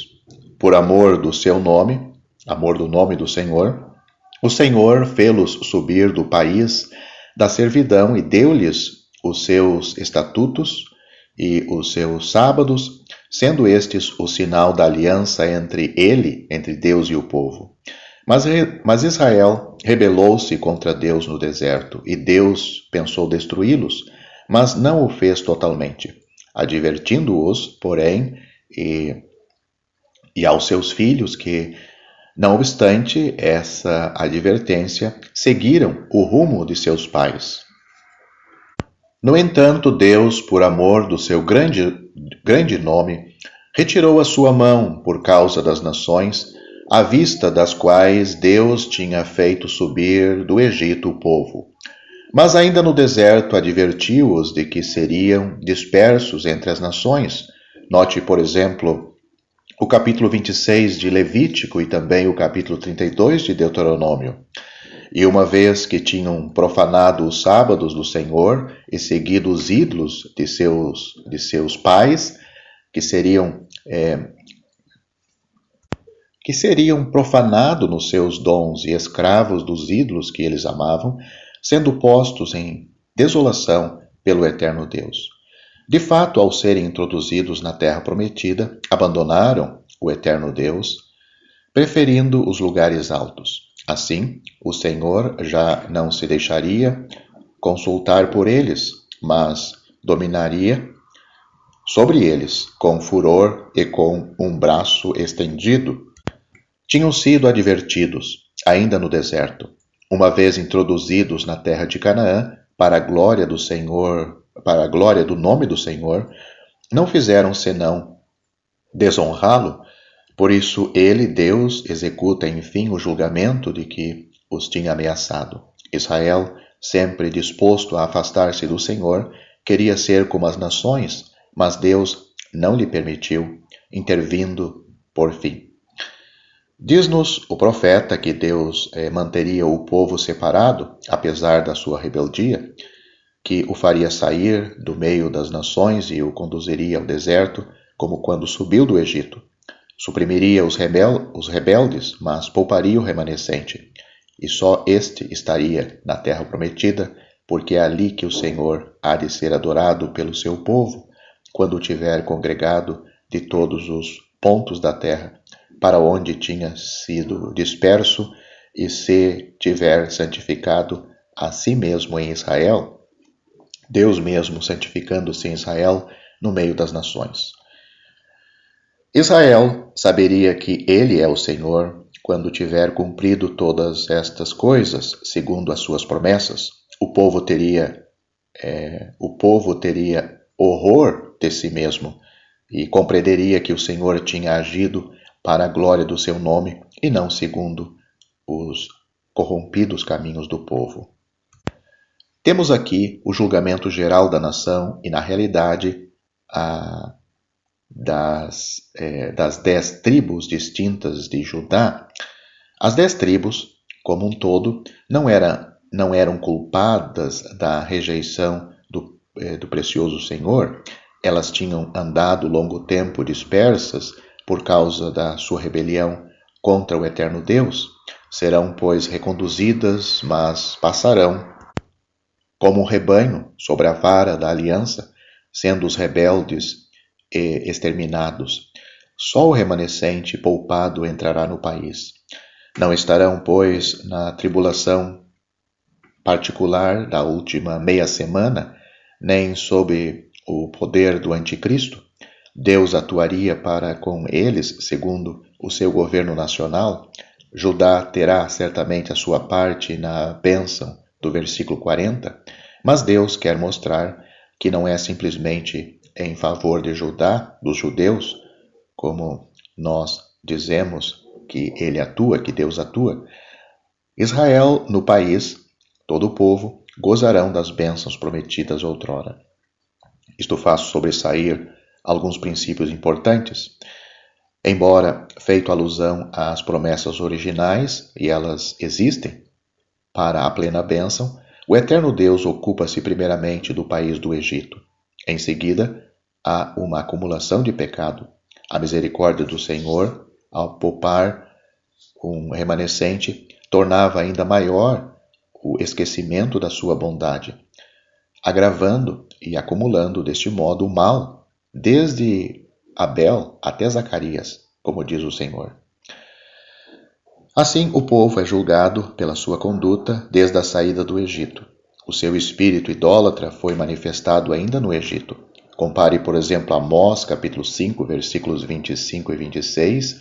Por amor do seu nome, amor do nome do Senhor, o Senhor fê-los subir do país da servidão e deu-lhes os seus estatutos e os seus sábados, sendo estes o sinal da aliança entre Deus e o povo. Mas Israel rebelou-se contra Deus no deserto, e Deus pensou destruí-los, mas não o fez totalmente, advertindo-os, porém, e aos seus filhos que, não obstante essa advertência, seguiram o rumo de seus pais. No entanto, Deus, por amor do seu grande nome, retirou a sua mão por causa das nações, à vista das quais Deus tinha feito subir do Egito o povo. Mas ainda no deserto advertiu-os de que seriam dispersos entre as nações. Note, por exemplo, o capítulo 26 de Levítico e também o capítulo 32 de Deuteronômio. E uma vez que tinham profanado os sábados do Senhor e seguido os ídolos de seus pais, que seriam profanados nos seus dons e escravos dos ídolos que eles amavam, sendo postos em desolação pelo eterno Deus. De fato, ao serem introduzidos na terra prometida, abandonaram o eterno Deus, preferindo os lugares altos. Assim, o Senhor já não se deixaria consultar por eles, mas dominaria sobre eles com furor e com um braço estendido. Tinham sido advertidos, ainda no deserto, uma vez introduzidos na terra de Canaã, para a glória do Senhor, para a glória do nome do Senhor, não fizeram senão desonrá-lo. Por isso ele, Deus, executa enfim o julgamento de que os tinha ameaçado. Israel, sempre disposto a afastar-se do Senhor, queria ser como as nações, mas Deus não lhe permitiu, intervindo por fim. Diz-nos o profeta que Deus manteria o povo separado, apesar da sua rebeldia, que o faria sair do meio das nações e o conduziria ao deserto, como quando subiu do Egito. Suprimiria os rebeldes, mas pouparia o remanescente. E só este estaria na terra prometida, porque é ali que o Senhor há de ser adorado pelo seu povo, quando tiver congregado de todos os pontos da terra, para onde tinha sido disperso, e se tiver santificado a si mesmo em Israel, Deus mesmo santificando-se em Israel no meio das nações. Israel saberia que ele é o Senhor quando tiver cumprido todas estas coisas, segundo as suas promessas. O povo teria horror de si mesmo e compreenderia que o Senhor tinha agido para a glória do seu nome e não segundo os corrompidos caminhos do povo. Temos aqui o julgamento geral da nação e, na realidade, das 10 tribos distintas de Judá. As 10 tribos, como um todo, não eram culpadas da rejeição do precioso Senhor. Elas tinham andado longo tempo dispersas por causa da sua rebelião contra o eterno Deus. Serão, pois, reconduzidas, mas passarão como um rebanho sobre a vara da aliança, sendo os rebeldes exterminados. Só o remanescente poupado entrará no país. Não estarão, pois, na tribulação particular da última meia semana, nem sob o poder do anticristo. Deus atuaria para com eles segundo o seu governo nacional. Judá terá certamente a sua parte na bênção do versículo 40, mas Deus quer mostrar que não é simplesmente em favor de Judá, dos judeus, como nós dizemos que ele atua, que Deus atua. Israel, no país, todo o povo, gozarão das bênçãos prometidas outrora. Isto faz sobressair alguns princípios importantes. Embora feito alusão às promessas originais, e elas existem para a plena bênção, o eterno Deus ocupa-se primeiramente do país do Egito. Em seguida, há uma acumulação de pecado. A misericórdia do Senhor, ao poupar um remanescente, tornava ainda maior o esquecimento da sua bondade, agravando e acumulando deste modo o mal, desde Abel até Zacarias, como diz o Senhor. Assim, o povo é julgado pela sua conduta desde a saída do Egito. O seu espírito idólatra foi manifestado ainda no Egito. Compare, por exemplo, Amós, capítulo 5, versículos 25 e 26,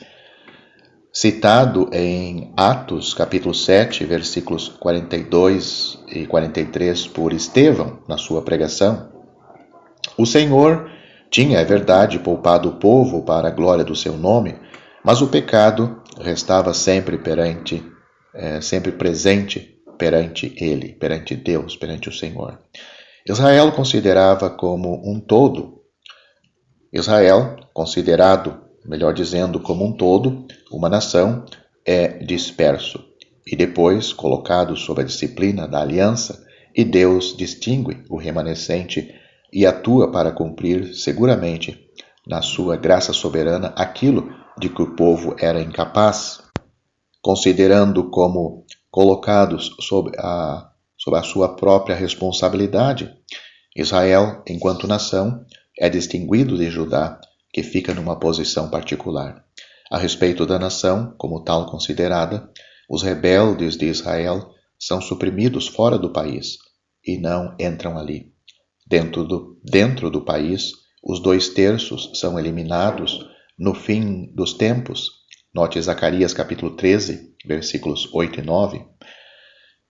citado em Atos, capítulo 7, versículos 42 e 43 por Estevão, na sua pregação. O Senhor tinha, é verdade, poupado o povo para a glória do seu nome, mas o pecado restava sempre presente perante ele, perante Deus, perante o Senhor. Israel considerado, melhor dizendo, como um todo, uma nação, é disperso e depois colocado sob a disciplina da aliança, e Deus distingue o remanescente e atua para cumprir seguramente, na sua graça soberana, aquilo de que o povo era incapaz, considerando como colocados sob a sua própria responsabilidade. Israel, enquanto nação, é distinguido de Judá, que fica numa posição particular. A respeito da nação, como tal considerada, os rebeldes de Israel são suprimidos fora do país e não entram ali. Dentro do país, os 2/3 são eliminados no fim dos tempos. Note Zacarias capítulo 13, versículos 8 e 9.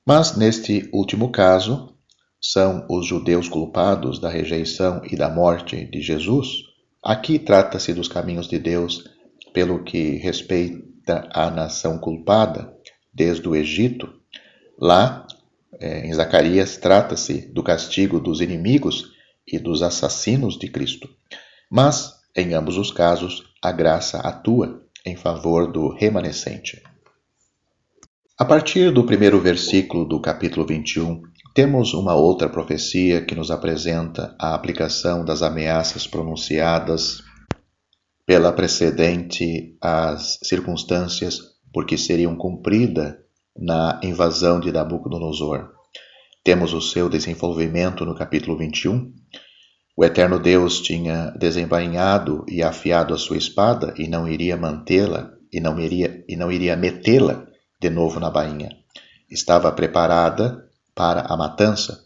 Mas neste último caso, são os judeus culpados da rejeição e da morte de Jesus. Aqui trata-se dos caminhos de Deus pelo que respeita à nação culpada desde o Egito. Lá, em Zacarias, trata-se do castigo dos inimigos e dos assassinos de Cristo. Mas, em ambos os casos, a graça atua em favor do remanescente. A partir do primeiro versículo do capítulo 21, temos uma outra profecia que nos apresenta a aplicação das ameaças pronunciadas pela precedente às circunstâncias por que seriam cumpridas na invasão de Nabucodonosor. Temos o seu desenvolvimento no capítulo 21. O eterno Deus tinha desembainhado e afiado a sua espada e não iria mantê-la e não iria metê-la de novo na bainha. Estava preparada para a matança.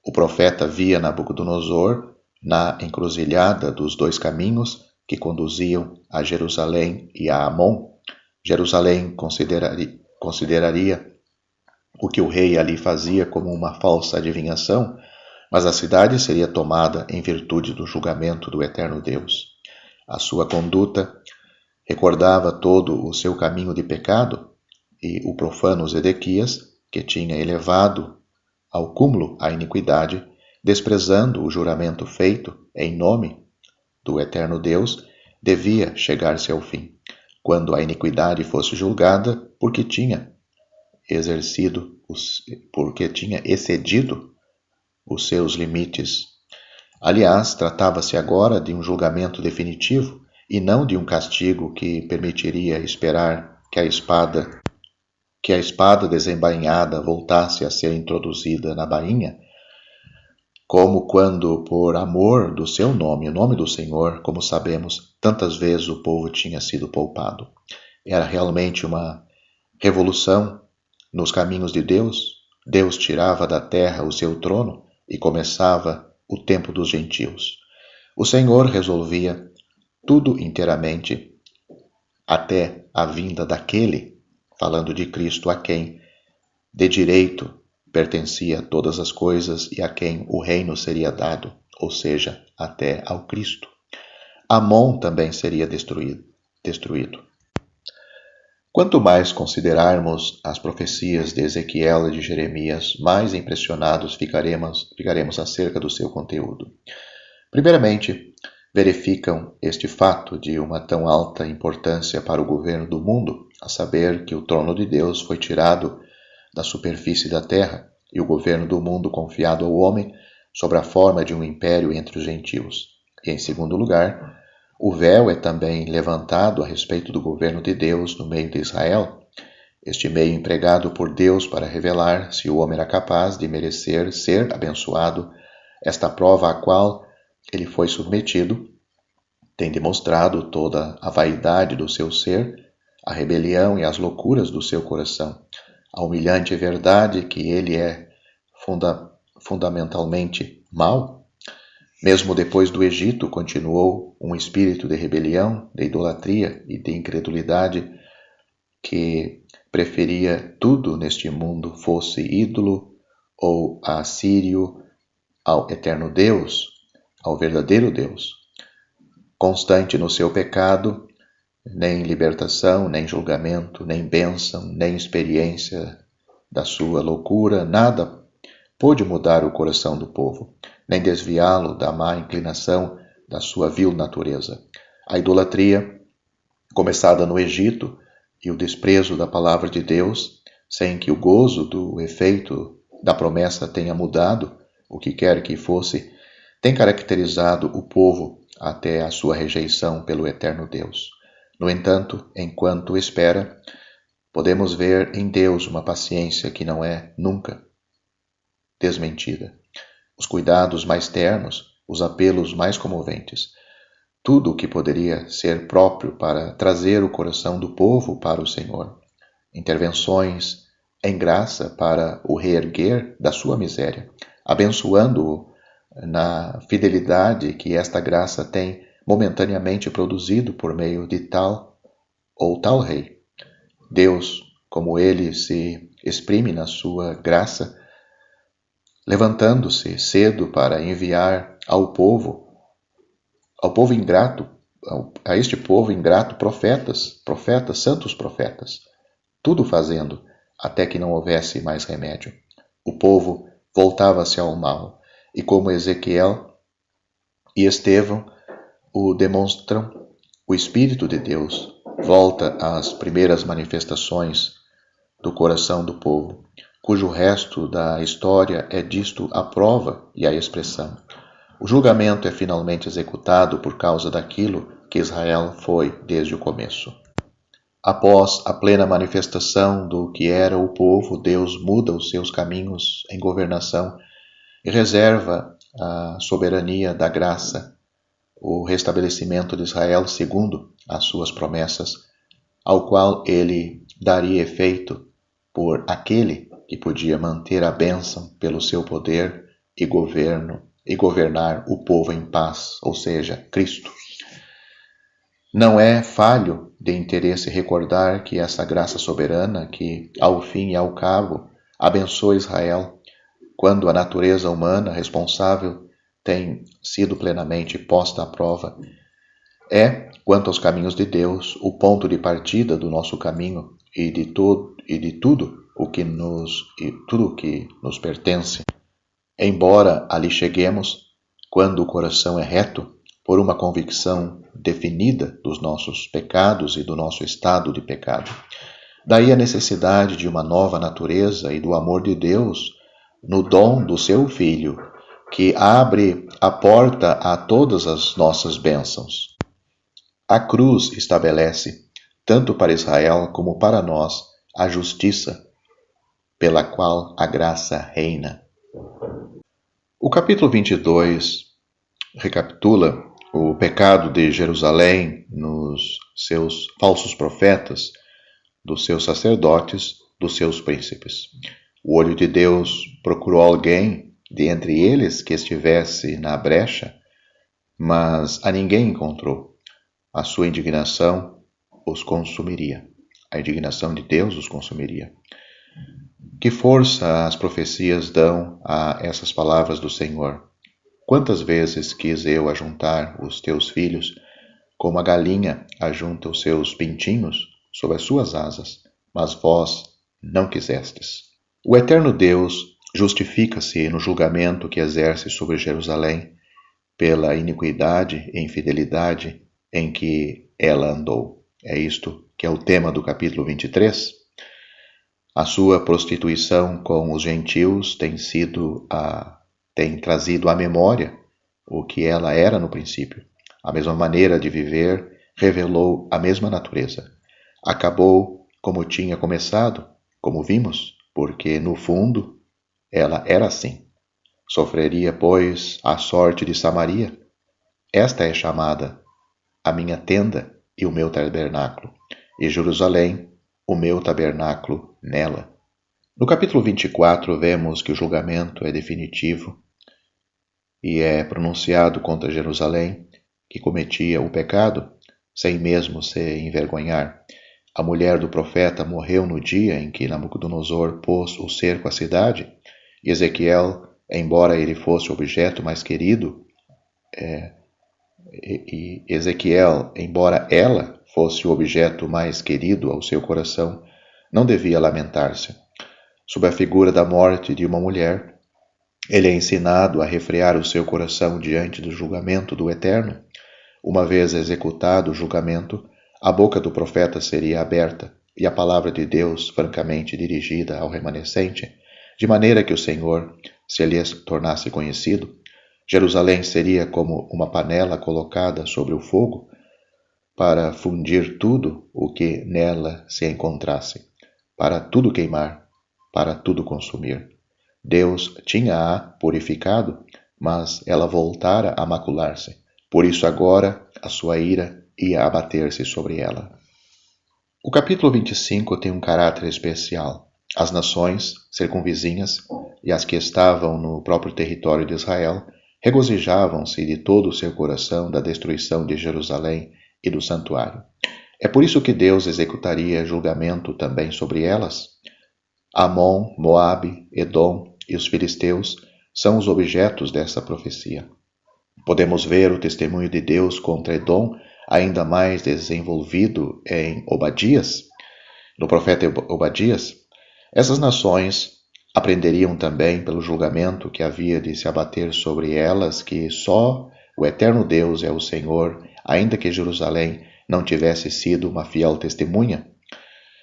O profeta via Nabucodonosor na encruzilhada dos 2 caminhos que conduziam a Jerusalém e a Amon. Jerusalém consideraria o que o rei ali fazia como uma falsa adivinhação, mas a cidade seria tomada em virtude do julgamento do eterno Deus. A sua conduta recordava todo o seu caminho de pecado, e o profano Zedequias, que tinha elevado ao cúmulo a iniquidade, desprezando o juramento feito em nome do eterno Deus, devia chegar-se ao fim, quando a iniquidade fosse julgada, porque tinha excedido os seus limites. Aliás, tratava-se agora de um julgamento definitivo e não de um castigo que permitiria esperar que a espada desembainhada voltasse a ser introduzida na bainha, como quando, por amor do seu nome, o nome do Senhor, como sabemos, tantas vezes o povo tinha sido poupado. Era realmente uma revolução nos caminhos de Deus. Deus tirava da terra o seu trono e começava o tempo dos gentios. O Senhor resolvia tudo inteiramente até a vinda daquele, falando de Cristo, a quem de direito pertencia todas as coisas e a quem o reino seria dado, ou seja, até ao Cristo. Amon também seria destruído. Quanto mais considerarmos as profecias de Ezequiel e de Jeremias, mais impressionados ficaremos acerca do seu conteúdo. Primeiramente, verificam este fato de uma tão alta importância para o governo do mundo, a saber que o trono de Deus foi tirado da superfície da terra e o governo do mundo confiado ao homem sob a forma de um império entre os gentios. E, em segundo lugar, o véu é também levantado a respeito do governo de Deus no meio de Israel, este meio empregado por Deus para revelar se o homem era capaz de merecer ser abençoado. Esta prova a qual ele foi submetido tem demonstrado toda a vaidade do seu ser, a rebelião e as loucuras do seu coração, a humilhante verdade que ele é fundamentalmente mau. Mesmo depois do Egito, continuou um espírito de rebelião, de idolatria e de incredulidade que preferia tudo neste mundo, fosse ídolo ou assírio, ao eterno Deus, ao verdadeiro Deus. Constante no seu pecado, nem libertação, nem julgamento, nem bênção, nem experiência da sua loucura, nada pôde mudar o coração do povo, nem desviá-lo da má inclinação da sua vil natureza. A idolatria, começada no Egito, e o desprezo da palavra de Deus, sem que o gozo do efeito da promessa tenha mudado, o que quer que fosse, tem caracterizado o povo até a sua rejeição pelo eterno Deus. No entanto, enquanto espera, podemos ver em Deus uma paciência que não é nunca desmentida. Os cuidados mais ternos, os apelos mais comoventes, tudo o que poderia ser próprio para trazer o coração do povo para o Senhor. Intervenções em graça para o reerguer da sua miséria, abençoando-o na fidelidade que esta graça tem momentaneamente produzido por meio de tal ou tal rei. Deus, como ele se exprime na sua graça, levantando-se cedo para enviar ao povo ingrato, a este povo ingrato, profetas, santos profetas, tudo fazendo até que não houvesse mais remédio. O povo voltava-se ao mal, e como Ezequiel e Estevão o demonstram, o Espírito de Deus volta às primeiras manifestações do coração do povo, cujo resto da história é disto a prova e a expressão. O julgamento é finalmente executado por causa daquilo que Israel foi desde o começo. Após a plena manifestação do que era o povo, Deus muda os seus caminhos em governação e reserva a soberania da graça, o restabelecimento de Israel segundo as suas promessas, ao qual ele daria efeito por aquele que podia manter a bênção pelo seu poder e governar o povo em paz, ou seja, Cristo. Não é falho de interesse recordar que essa graça soberana, que ao fim e ao cabo abençoa Israel, quando a natureza humana responsável tem sido plenamente posta à prova, é, quanto aos caminhos de Deus, o ponto de partida do nosso caminho e de tudo o que nos pertence. Embora ali cheguemos, quando o coração é reto, por uma convicção definida dos nossos pecados e do nosso estado de pecado. Daí a necessidade de uma nova natureza e do amor de Deus no dom do seu Filho, que abre a porta a todas as nossas bênçãos. A cruz estabelece, tanto para Israel como para nós, a justiça pela qual a graça reina. O capítulo 22 recapitula o pecado de Jerusalém nos seus falsos profetas, dos seus sacerdotes, dos seus príncipes. O olho de Deus procurou alguém de entre eles que estivesse na brecha, mas a ninguém encontrou. A sua indignação os consumiria. A indignação de Deus os consumiria. Que força as profecias dão a essas palavras do Senhor? Quantas vezes quis eu ajuntar os teus filhos, como a galinha ajunta os seus pintinhos sob as suas asas, mas vós não quisestes. O eterno Deus justifica-se no julgamento que exerce sobre Jerusalém pela iniquidade e infidelidade em que ela andou. É isto que é o tema do capítulo 23. A sua prostituição com os gentios tem trazido à memória o que ela era no princípio. A mesma maneira de viver revelou a mesma natureza. Acabou como tinha começado, como vimos, porque no fundo ela era assim. Sofreria, pois, a sorte de Samaria. Esta é chamada a minha tenda e o meu tabernáculo, e Jerusalém, o meu tabernáculo nela. No capítulo 24, vemos que o julgamento é definitivo e é pronunciado contra Jerusalém, que cometia o pecado, sem mesmo se envergonhar. A mulher do profeta morreu no dia em que Nabucodonosor pôs o cerco à cidade, e Ezequiel, embora ele fosse o objeto mais querido, e Ezequiel, embora ela fosse o objeto mais querido ao seu coração, não devia lamentar-se. Sob a figura da morte de uma mulher, ele é ensinado a refrear o seu coração diante do julgamento do Eterno. Uma vez executado o julgamento, a boca do profeta seria aberta e a palavra de Deus francamente dirigida ao remanescente, de maneira que o Senhor se lhes tornasse conhecido. Jerusalém seria como uma panela colocada sobre o fogo para fundir tudo o que nela se encontrasse, para tudo queimar, para tudo consumir. Deus tinha-a purificado, mas ela voltara a macular-se. Por isso agora a sua ira ia abater-se sobre ela. O capítulo 25 tem um caráter especial. As nações circunvizinhas e as que estavam no próprio território de Israel regozijavam-se de todo o seu coração da destruição de Jerusalém e do santuário. É por isso que Deus executaria julgamento também sobre elas. Amon, Moabe, Edom e os filisteus são os objetos dessa profecia. Podemos ver o testemunho de Deus contra Edom ainda mais desenvolvido em Obadias, no profeta Obadias. Essas nações aprenderiam também pelo julgamento que havia de se abater sobre elas que só o eterno Deus é o Senhor, ainda que Jerusalém não tivesse sido uma fiel testemunha.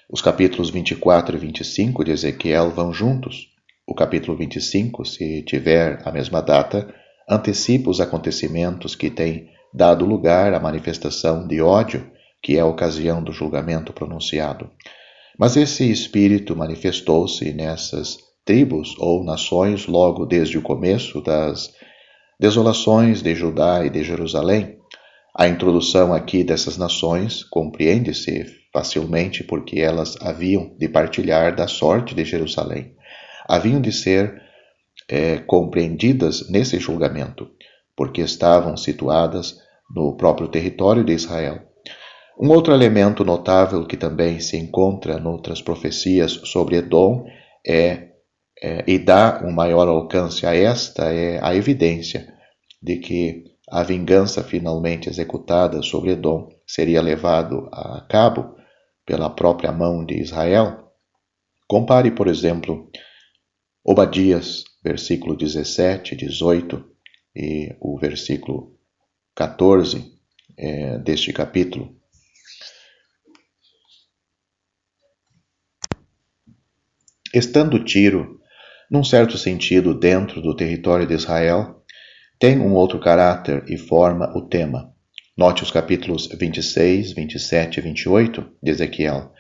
Os capítulos 24 e 25 de Ezequiel vão juntos. O capítulo 25, se tiver a mesma data, antecipa os acontecimentos que têm dado lugar à manifestação de ódio, que é a ocasião do julgamento pronunciado. Mas esse espírito manifestou-se nessas tribos ou nações logo desde o começo das desolações de Judá e de Jerusalém. A introdução aqui dessas nações compreende-se facilmente porque elas haviam de partilhar da sorte de Jerusalém. Haviam de ser compreendidas nesse julgamento, porque estavam situadas no próprio território de Israel. Um outro elemento notável que também se encontra noutras profecias sobre Edom e dá um maior alcance a esta é a evidência de que a vingança finalmente executada sobre Edom seria levado a cabo pela própria mão de Israel. Compare, por exemplo, Obadias, versículo 17, 18 e o versículo 14 deste capítulo. Estando Tiro, num certo sentido, dentro do território de Israel, tem um outro caráter e forma o tema. Note os capítulos 26, 27 e 28 de Ezequiel.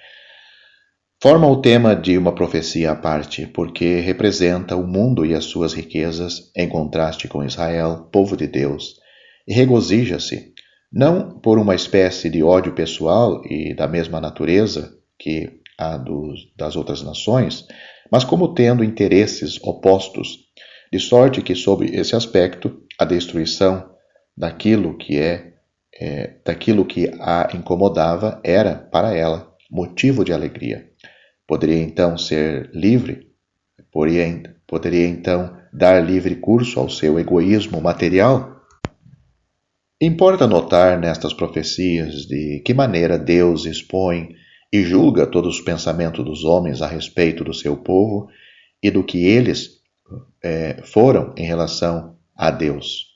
Forma o tema de uma profecia à parte, porque representa o mundo e as suas riquezas em contraste com Israel, povo de Deus, e regozija-se, não por uma espécie de ódio pessoal e da mesma natureza que a das outras nações, mas como tendo interesses opostos, de sorte que, sob esse aspecto, a destruição daquilo que a incomodava era, para ela, motivo de alegria. Poderia então ser livre, poderia então dar livre curso ao seu egoísmo material? Importa notar nestas profecias de que maneira Deus expõe e julga todos os pensamentos dos homens a respeito do seu povo e do que eles foram em relação a Deus.